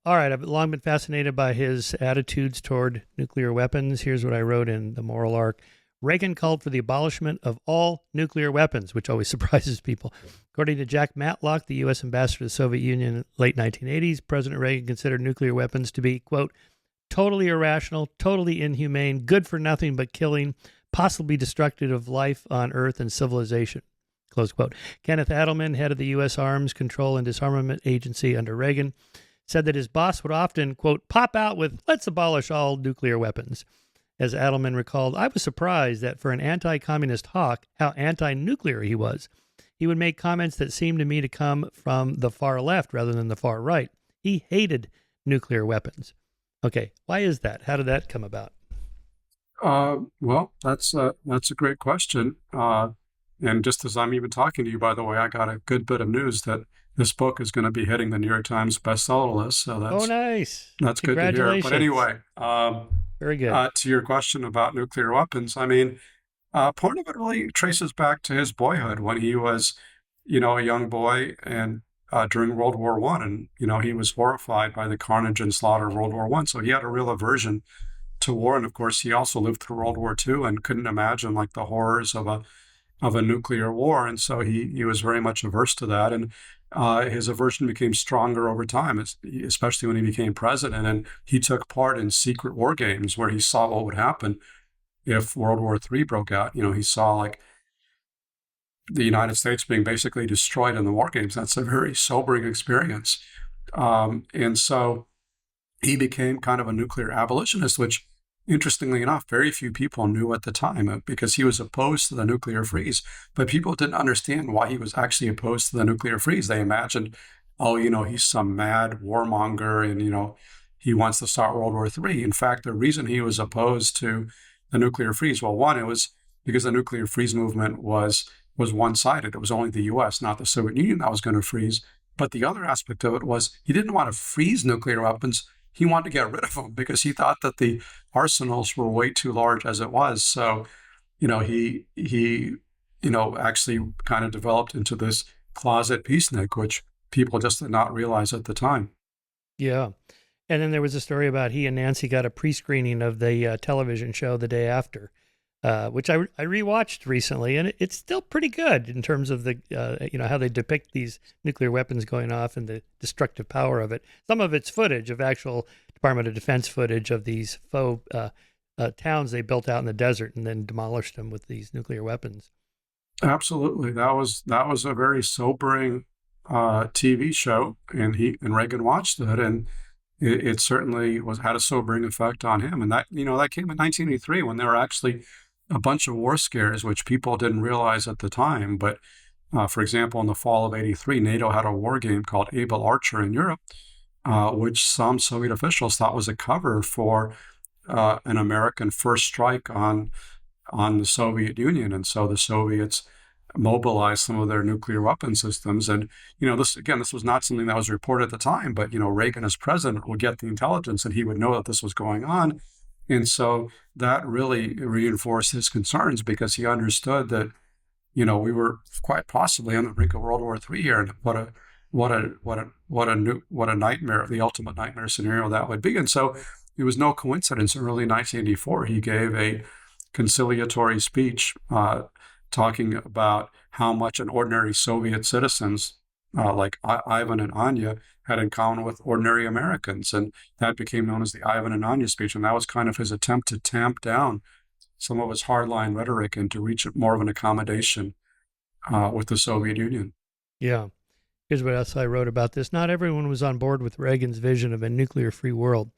All right, I've long been fascinated by his attitudes toward nuclear weapons. Here's what I wrote in the Moral Arc. Reagan called for the abolishment of all nuclear weapons, which always surprises people. According to Jack Matlock, the U.S. ambassador to the Soviet Union in the late 1980s, President Reagan considered nuclear weapons to be, quote, totally irrational, totally inhumane, good for nothing but killing, possibly destructive of life on Earth and civilization, close quote. Kenneth Adelman, head of the U.S. Arms Control and Disarmament Agency under Reagan, said that his boss would often, quote, pop out with, let's abolish all nuclear weapons. As Adelman recalled, I was surprised that for an anti-communist hawk, how anti-nuclear he was. He would make comments that seemed to me to come from the far left rather than the far right. He hated nuclear weapons. Okay. Why is that? How did that come about? Well, that's a great question. And just as I'm even talking to you, by the way, I got a good bit of news that this book is going to be hitting the New York Times bestseller list. So Oh, nice. that's good to hear. But Congratulations. anyway, Very good. to your question about nuclear weapons, I mean, part of it really traces back to his boyhood when he was, a young boy and during World War One, and he was horrified by the carnage and slaughter of World War One. So he had a real aversion to war, and of course, he also lived through World War Two and couldn't imagine like the horrors of a nuclear war, and so he was very much averse to that, and his aversion became stronger over time, especially when he became president, and he took part in secret war games where he saw what would happen if World War III broke out. He saw like the United States being basically destroyed in the war games. That's a very sobering experience, and so he became kind of a nuclear abolitionist, which, interestingly enough, very few people knew at the time because he was opposed to the nuclear freeze. But people didn't understand why he was actually opposed to the nuclear freeze. They imagined, oh, he's some mad warmonger and, he wants to start World War III. In fact, the reason he was opposed to the nuclear freeze, well, one, it was because the nuclear freeze movement was one-sided. It was only the U.S., not the Soviet Union, that was going to freeze. But the other aspect of it was he didn't want to freeze nuclear weapons. He wanted to get rid of them because he thought that the arsenals were way too large as it was. So, he actually kind of developed into this closet peacenik, which people just did not realize at the time. Yeah. And then there was a story about he and Nancy got a pre-screening of the television show the day after, which I rewatched recently, and it's still pretty good in terms of the how they depict these nuclear weapons going off and the destructive power of it. Some of it's footage of actual Department of Defense footage of these faux towns they built out in the desert and then demolished them with these nuclear weapons. Absolutely, that was a very sobering TV show, and Reagan watched it, and it certainly had a sobering effect on him. And that came in 1983 when there were actually a bunch of war scares, which people didn't realize at the time. But for example, in the fall of '83, NATO had a war game called Able Archer in Europe, which some Soviet officials thought was a cover for an American first strike on the Soviet Union. And so the Soviets mobilized some of their nuclear weapon systems. And, this was not something that was reported at the time, but, Reagan as president would get the intelligence and he would know that this was going on. And so that really reinforced his concerns because he understood that, we were quite possibly on the brink of World War III here. And what a nightmare, the ultimate nightmare scenario that would be. And so it was no coincidence in early 1984, he gave a conciliatory speech talking about how much an ordinary Soviet citizens like Ivan and Anya had in common with ordinary Americans. And that became known as the Ivan and Anya speech. And that was kind of his attempt to tamp down some of his hardline rhetoric and to reach more of an accommodation with the Soviet Union. Yeah. Here's what else I wrote about this. Not everyone was on board with Reagan's vision of a nuclear-free world.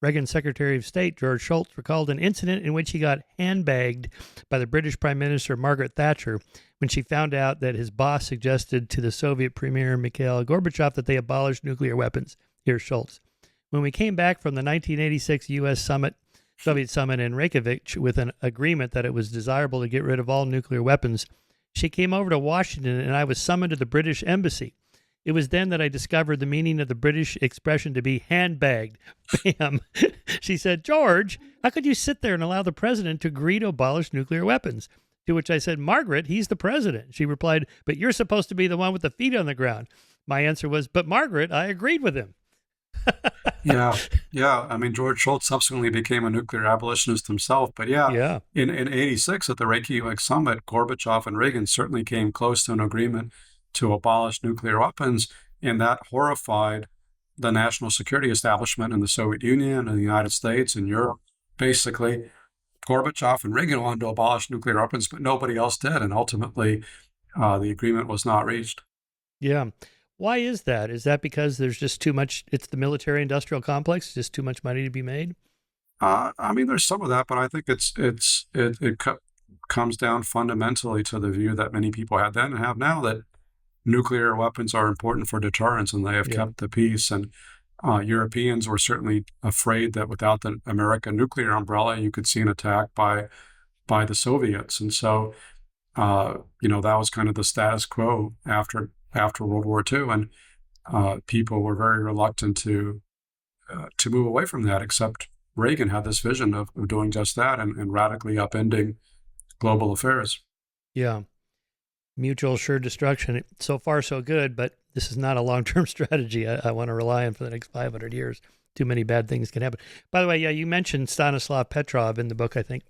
Reagan's Secretary of State, George Shultz, recalled an incident in which he got handbagged by the British Prime Minister Margaret Thatcher when she found out that his boss suggested to the Soviet Premier Mikhail Gorbachev that they abolish nuclear weapons. Here's Shultz. When we came back from the 1986 U.S. Soviet summit in Reykjavik with an agreement that it was desirable to get rid of all nuclear weapons, she came over to Washington and I was summoned to the British Embassy. It was then that I discovered the meaning of the British expression to be handbagged. Bam. She said, George, how could you sit there and allow the president to agree to abolish nuclear weapons? To which I said, Margaret, he's the president. She replied, but you're supposed to be the one with the feet on the ground. My answer was, but Margaret, I agreed with him. Yeah. I mean, George Shultz subsequently became a nuclear abolitionist himself. But Yeah. in '86 at the Reykjavik summit, Gorbachev and Reagan certainly came close to an agreement to abolish nuclear weapons, and that horrified the national security establishment in the Soviet Union and the United States and Europe. Basically, Gorbachev and Reagan wanted to abolish nuclear weapons, but nobody else did, and ultimately the agreement was not reached. Yeah. Why is that? Is that because there's just too much, it's the military-industrial complex, just too much money to be made? I mean, there's some of that, but I think it comes down fundamentally to the view that many people had then and have now that nuclear weapons are important for deterrence and they have kept the peace. And Europeans were certainly afraid that without the American nuclear umbrella, you could see an attack by the Soviets. And so, that was kind of the status quo after World War II. And people were very reluctant to move away from that, except Reagan had this vision of doing just that and radically upending global affairs. Yeah. Mutual assured destruction. So far, so good, but this is not a long-term strategy I want to rely on for the next 500 years. Too many bad things can happen. By the way, yeah, you mentioned Stanislav Petrov in the book, I think,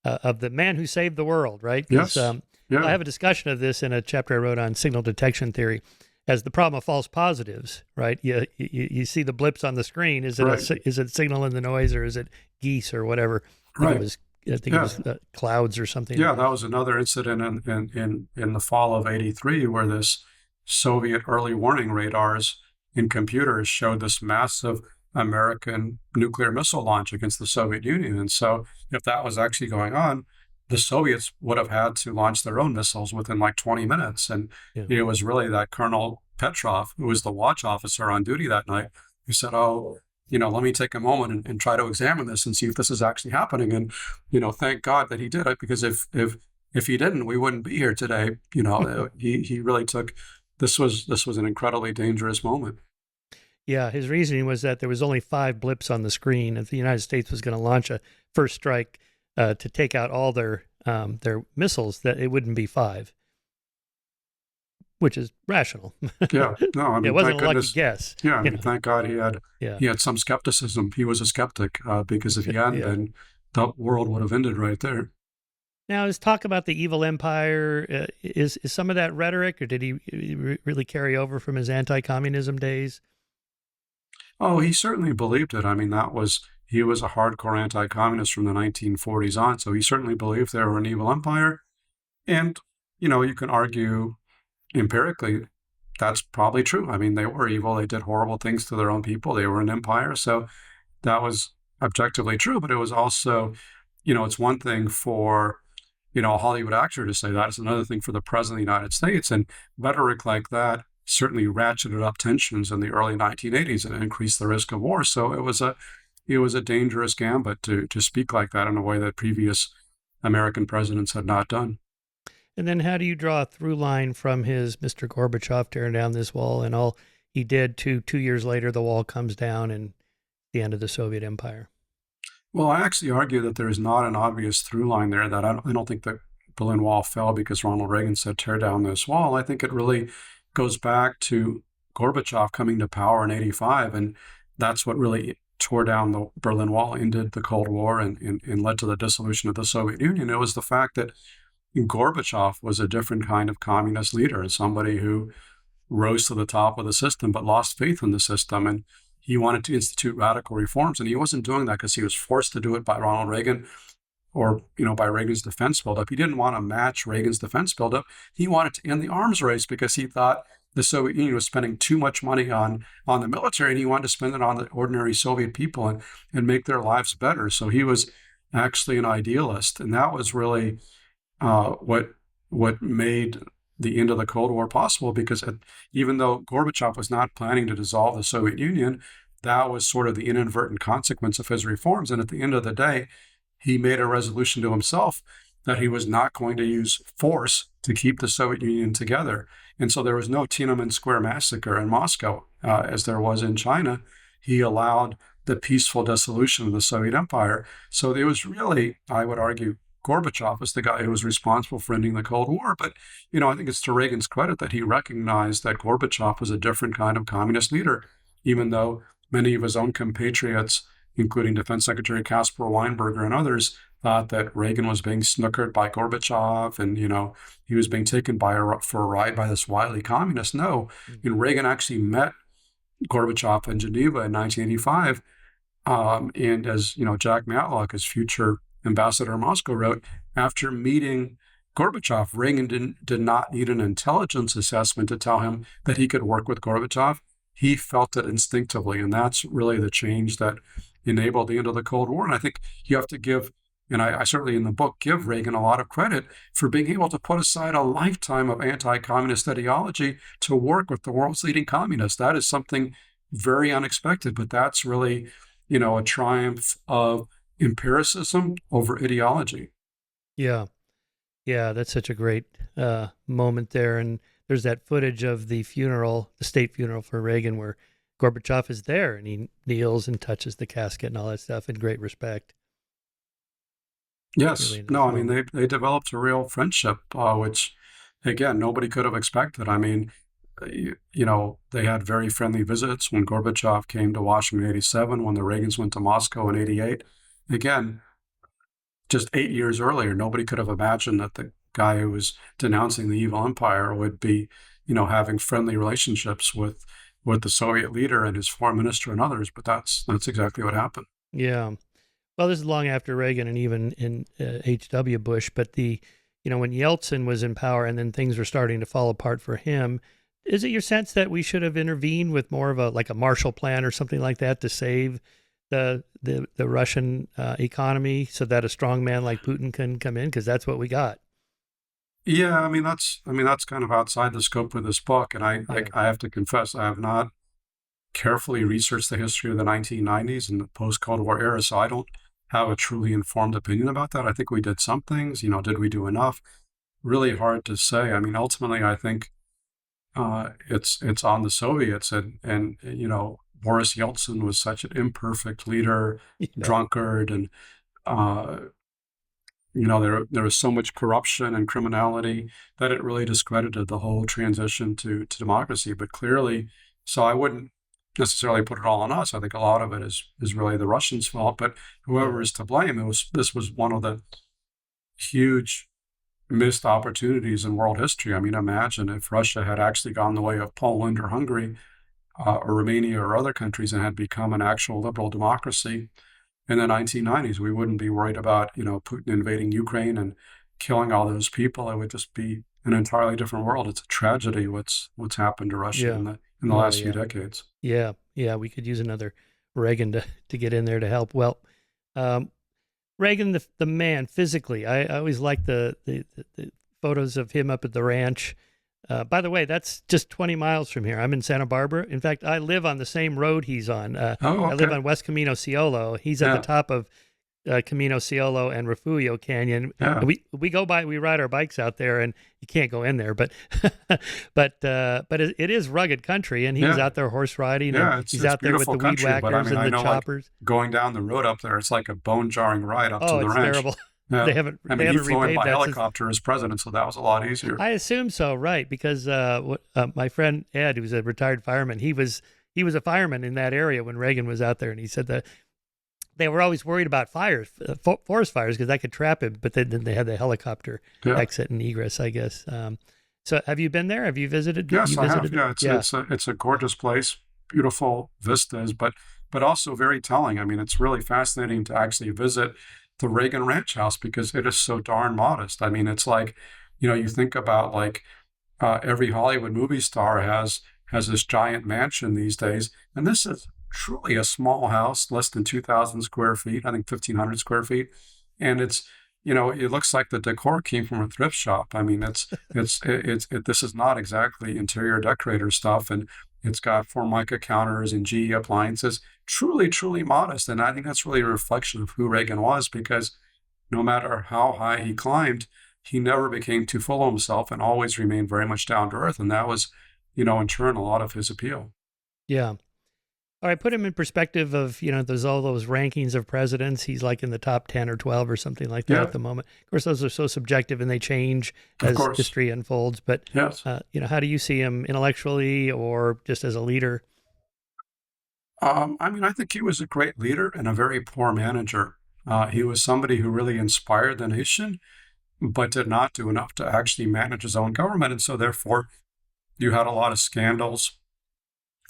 of the man who saved the world, right? Yes. Yeah. I have a discussion of this in a chapter I wrote on signal detection theory as the problem of false positives, right? You see the blips on the screen. Is it right. Is it signal in the noise, or is it geese or whatever? Right. I think it was clouds or something. Yeah, that was another incident in the fall of '83 where this Soviet early warning radars in computers showed this massive American nuclear missile launch against the Soviet Union. And so if that was actually going on, the Soviets would have had to launch their own missiles within like 20 minutes. And it was really that Colonel Petrov, who was the watch officer on duty that night, who said, let me take a moment and try to examine this and see if this is actually happening. And, thank God that he did it, because if he didn't, we wouldn't be here today. He really took, this was an incredibly dangerous moment. Yeah, his reasoning was that there was only 5 blips on the screen. If the United States was going to launch a first strike to take out all their missiles, that it wouldn't be 5, which is rational. Yeah, no, I mean, it wasn't a lucky guess. Yeah, thank God he had some skepticism. He was a skeptic because if he hadn't been, the world would have ended right there. Now, his talk about the evil empire, is some of that rhetoric, or did he really carry over from his anti-communism days? Oh, he certainly believed it. I mean, he was a hardcore anti-communist from the 1940s on, so he certainly believed they were an evil empire. And, you can argue empirically that's probably true. I mean, they were evil. They did horrible things to their own people. They were an empire. So that was objectively true. But it was also, it's one thing for, a Hollywood actor to say that. It's another thing for the president of the United States. And rhetoric like that certainly ratcheted up tensions in the early 1980s and increased the risk of war. So it was a dangerous gambit to speak like that in a way that previous American presidents had not done. And then how do you draw a through line from his Mr. Gorbachev tearing down this wall and all he did to 2 years later, the wall comes down and the end of the Soviet Empire? Well, I actually argue that there is not an obvious through line there, that I don't think the Berlin Wall fell because Ronald Reagan said, tear down this wall. I think it really goes back to Gorbachev coming to power in '85. And that's what really tore down the Berlin Wall, ended the Cold War, and led to the dissolution of the Soviet Union. It was the fact that Gorbachev was a different kind of communist leader, somebody who rose to the top of the system but lost faith in the system. And he wanted to institute radical reforms. And he wasn't doing that because he was forced to do it by Ronald Reagan or, by Reagan's defense buildup. He didn't want to match Reagan's defense buildup. He wanted to end the arms race because he thought the Soviet Union was spending too much money on the military, and he wanted to spend it on the ordinary Soviet people and make their lives better. So he was actually an idealist. And that was really what made the end of the Cold War possible, because even though Gorbachev was not planning to dissolve the Soviet Union, that was sort of the inadvertent consequence of his reforms. And at the end of the day, he made a resolution to himself that he was not going to use force to keep the Soviet Union together. And so there was no Tiananmen Square massacre in Moscow, as there was in China. He allowed the peaceful dissolution of the Soviet Empire. So it was really, I would argue, Gorbachev was the guy who was responsible for ending the Cold War. But, I think it's to Reagan's credit that he recognized that Gorbachev was a different kind of communist leader, even though many of his own compatriots, including Defense Secretary Caspar Weinberger and others, thought that Reagan was being snookered by Gorbachev and, he was being taken for a ride by this wily communist. No, and Reagan actually met Gorbachev in Geneva in 1985. And as, Jack Matlock, his future ambassador in Moscow, wrote, after meeting Gorbachev, Reagan did not need an intelligence assessment to tell him that he could work with Gorbachev. He felt it instinctively. And that's really the change that enabled the end of the Cold War. And I think you have to give, and I certainly in the book give Reagan a lot of credit for being able to put aside a lifetime of anti-communist ideology to work with the world's leading communists. That is something very unexpected, but that's really, a triumph of empiricism over ideology. Yeah. Yeah, that's such a great moment there. And there's that footage of the funeral, the state funeral for Reagan, where Gorbachev is there and he kneels and touches the casket and all that stuff in great respect. Yes. Really nice No, I mean, moment. they developed a real friendship, which, again, nobody could have expected. I mean, they had very friendly visits when Gorbachev came to Washington in 87, when the Reagans went to Moscow in 88. Again, just 8 years earlier, nobody could have imagined that the guy who was denouncing the evil empire would be, having friendly relationships with the Soviet leader and his foreign minister and others. But that's exactly what happened. Yeah. Well, this is long after Reagan and even in H.W. Bush, but when Yeltsin was in power and then things were starting to fall apart for him, is it your sense that we should have intervened with more of a Marshall Plan or something like that to save the Russian economy so that a strong man like Putin can come in? Because that's what we got. Yeah, I mean that's kind of outside the scope of this book, and Yeah. I have to confess I have not carefully researched the history of the 1990s and the post-Cold War era, so I don't have a truly informed opinion about that. I think we did some things, did we do enough? Really hard to say. I mean, ultimately, I think it's on the Soviets, and Boris Yeltsin was such an imperfect leader, Yeah. drunkard, and uh, there was so much corruption and criminality that it really discredited the whole transition to democracy. But clearly, so I wouldn't necessarily put it all on us. I think a lot of it is really the Russians' fault. But whoever Yeah. is to blame, this was one of the huge missed opportunities in world history. I mean, imagine if Russia had actually gone the way of Poland or Hungary, or Romania or other countries, and had become an actual liberal democracy in the 1990s. We wouldn't be worried about, Putin invading Ukraine and killing all those people. It would just be an entirely different world. It's a tragedy what's happened to Russia Yeah. in the Oh, last few yeah. decades. Yeah. Yeah. We could use another Reagan to get in there to help. Well, um, Reagan, the man, physically, I always like the photos of him up at the ranch. By the way, that's just 20 miles from here. I'm in Santa Barbara. In fact, I live on the same road he's on. Oh, I live okay. on West Camino Ciolo. He's at the Yeah, top of Camino Cielo and Refugio Canyon. yeah, We go by, we ride our bikes out there, and you can't go in there, but but it is rugged country, and he was yeah, out there horse riding, and yeah. He's It's out there with beautiful the weed country, but I whackers mean, and I the know, like, choppers. going down the road up there, it's like a bone-jarring ride up to Oh, the it's ranch. terrible. Yeah, I They mean, he haven't flew in repaved by that since. helicopter as president, so that was a lot easier. I assume so, right? Because my friend Ed, who's a retired fireman, he was a fireman in that area when Reagan was out there, and he said that they were always worried about fires, forest fires, because that could trap him. But then they had the helicopter Yeah. exit and egress, I guess. So have you been there? Have you visited? Yes, You I have. visited? Yeah, Yeah. it's a gorgeous place, beautiful vistas, but also very telling. I mean, it's really fascinating to actually visit the Reagan Ranch House because it is so darn modest. I mean, it's like, you think about, like, every Hollywood movie star has this giant mansion these days, and this is truly a small house, less than 2,000 square feet. I think 1,500 square feet, and it looks like the decor came from a thrift shop. I mean, this is not exactly interior decorator stuff, and it's got Formica counters and GE appliances. Truly, truly modest, and I think that's really a reflection of who Reagan was, because no matter how high he climbed, he never became too full of himself and always remained very much down to earth. And that was, in turn, a lot of his appeal. Yeah. All right, put him in perspective of, there's all those rankings of presidents. He's like in the top 10 or 12 or something like that Yeah, at the moment. Of course, those are so subjective and they change of as course. history unfolds. But, Yes. how do you see him intellectually or just as a leader? I mean, I think he was a great leader and a very poor manager. He was somebody who really inspired the nation, but did not do enough to actually manage his own government. And so, therefore, you had a lot of scandals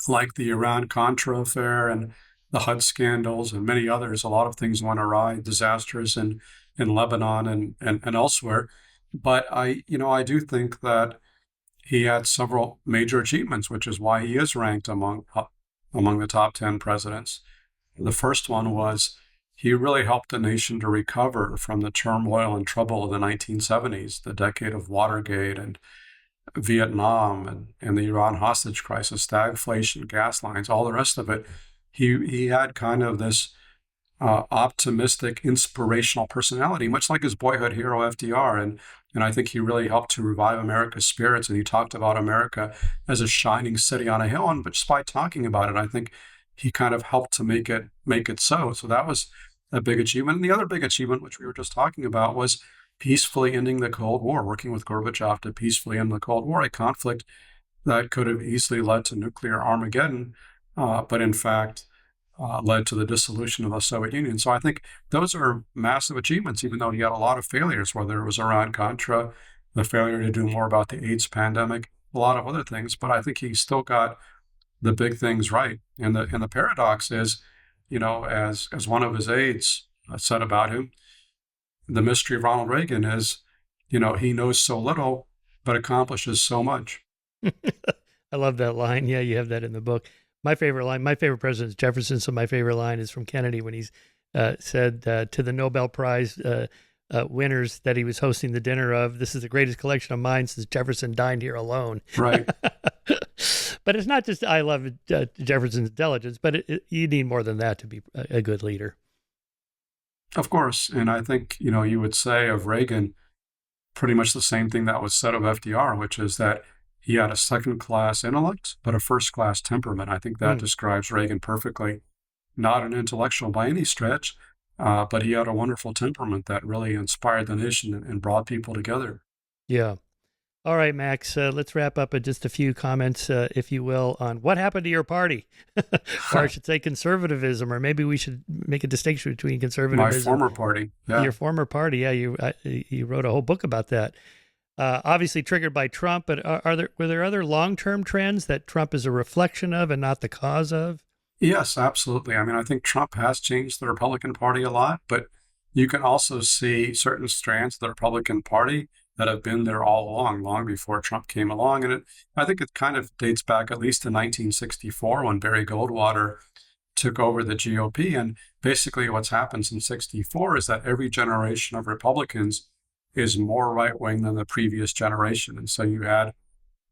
like the Iran-Contra affair and the HUD scandals and many others. A lot of things went awry, disastrous in Lebanon and elsewhere. But I do think that he had several major achievements, which is why he is ranked among the top 10 presidents. The first one was he really helped the nation to recover from the turmoil and trouble of the 1970s, the decade of Watergate and Vietnam and the Iran hostage crisis, stagflation, gas lines, all the rest of it. He had kind of this optimistic, inspirational personality, much like his boyhood hero FDR. And I think he really helped to revive America's spirits. And he talked about America as a shining city on a hill. And but just by talking about it, I think he kind of helped to make it so. So that was a big achievement. And the other big achievement, which we were just talking about, was peacefully ending the Cold War, working with Gorbachev to peacefully end the Cold War, a conflict that could have easily led to nuclear Armageddon, but in fact led to the dissolution of the Soviet Union. So I think those are massive achievements, even though he had a lot of failures, whether it was around Contra, the failure to do more about the AIDS pandemic, a lot of other things. But I think he still got the big things right. And the paradox is, as one of his aides said about him, the mystery of Ronald Reagan is, he knows so little, but accomplishes so much. I love that line. Yeah, you have that in the book. My favorite line, my favorite president is Jefferson, so my favorite line is from Kennedy when he's said to the Nobel Prize winners that he was hosting the dinner of, "This is the greatest collection of minds since Jefferson dined here alone." Right. But it's not just I love Jefferson's intelligence, but you need more than that to be a good leader. Of course. And I think, you would say of Reagan pretty much the same thing that was said of FDR, which is that he had a second-class intellect, but a first-class temperament. I think that describes Reagan perfectly. Not an intellectual by any stretch, but he had a wonderful temperament that really inspired the nation and brought people together. Yeah. All right, Max, let's wrap up with just a few comments, if you will, on what happened to your party, or I should say conservatism, or maybe we should make a distinction between conservatism. My former party. Yeah. Your former party. Yeah, you wrote a whole book about that. Obviously triggered by Trump, but were there other long-term trends that Trump is a reflection of and not the cause of? Yes, absolutely. I mean, I think Trump has changed the Republican Party a lot, but you can also see certain strands of the Republican Party that have been there all along, long before Trump came along. And I think it kind of dates back at least to 1964 when Barry Goldwater took over the GOP. And basically what's happened since 64 is that every generation of Republicans is more right-wing than the previous generation. And so you had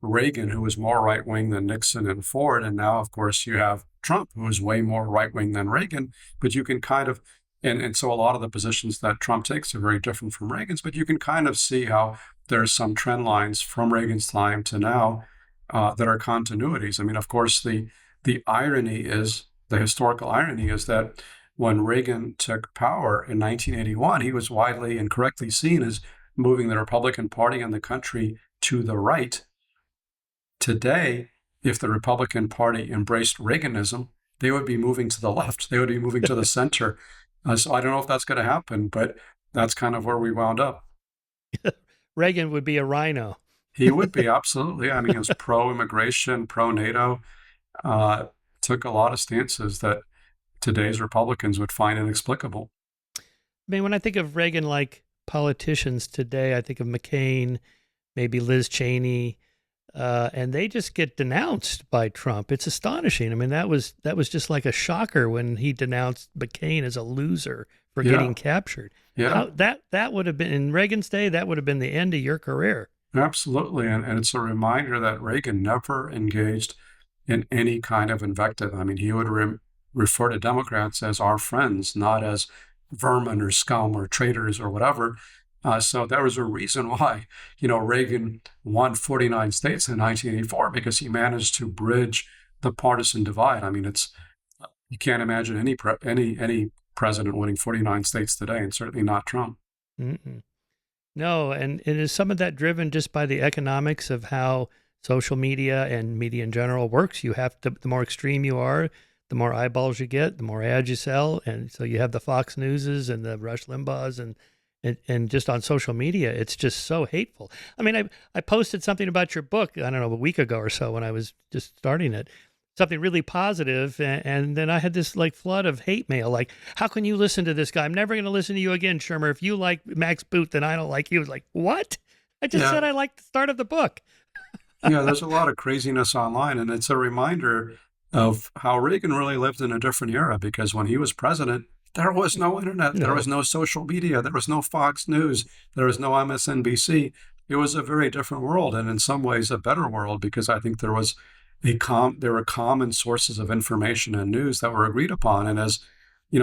Reagan, who was more right-wing than Nixon and Ford. And now, of course, you have Trump, who is way more right-wing than Reagan. But you can kind of, and so a lot of the positions that Trump takes are very different from Reagan's, but you can kind of see how there's some trend lines from Reagan's time to now that are continuities. I mean, of course, the irony is, the historical irony is that when Reagan took power in 1981, he was widely and correctly seen as moving the Republican Party and the country to the right. Today, if the Republican Party embraced Reaganism, they would be moving to the left. They would be moving to the center. So I don't know if that's going to happen, but that's kind of where we wound up. Reagan would be a rhino. He would be, absolutely. I mean, he was pro-immigration, pro-NATO, took a lot of stances that today's Republicans would find inexplicable. I mean, when I think of Reagan like politicians today, I think of McCain, maybe Liz Cheney, and they just get denounced by Trump. It's astonishing. I mean, that was just like a shocker when he denounced McCain as a loser for getting captured. Yeah. That would have been, in Reagan's day, that would have been the end of your career. Absolutely. And it's a reminder that Reagan never engaged in any kind of invective. I mean, he would refer to Democrats as our friends, not as vermin or scum or traitors or whatever. So there was a reason why, Reagan won 49 states in 1984, because he managed to bridge the partisan divide. I mean, you can't imagine any president winning 49 states today, and certainly not Trump. Mm-mm. No, and is some of that driven just by the economics of how social media and media in general works? You have to, the more extreme you are, the more eyeballs you get, the more ads you sell, and so you have the Fox Newses and the Rush Limbaughs and just on social media, it's just so hateful. I mean, I posted something about your book, I don't know, a week ago or so when I was just starting it, something really positive, and then I had this like flood of hate mail, like, how can you listen to this guy? I'm never going to listen to you again, Shermer. If you like Max Boot, then I don't like you. It's like, what? I just said I liked the start of the book. Yeah, there's a lot of craziness online, and it's a reminder of how Reagan really lived in a different era, because when he was president, there was no internet, there was no social media, there was no Fox News, there was no MSNBC. it was a very different world, and in some ways a better world, because I think there were common sources of information and news that were agreed upon. And as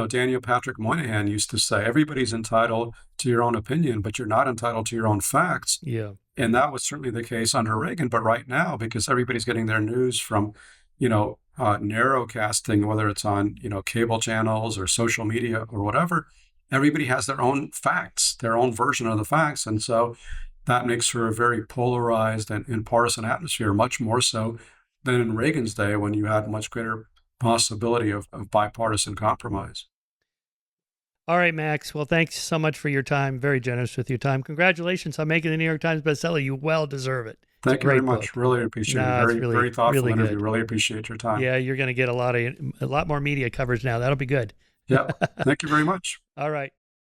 Daniel Patrick Moynihan used to say, everybody's entitled to your own opinion, but you're not entitled to your own facts. Yeah. And that was certainly the case under Reagan. But right now, because everybody's getting their news from, narrowcasting, whether it's on, cable channels or social media or whatever, everybody has their own facts, their own version of the facts. And so that makes for a very polarized and partisan atmosphere, much more so than in Reagan's day, when you had much greater possibility of bipartisan compromise. All right, Max. Well, thanks so much for your time. Very generous with your time. Congratulations on making the New York Times bestseller. You well deserve it. Thank you very much. Really appreciate it. Very thoughtful really interview. good. Really appreciate your time. Yeah, you're going to get a lot more media coverage now. That'll be good. Yeah. Thank you very much. All right.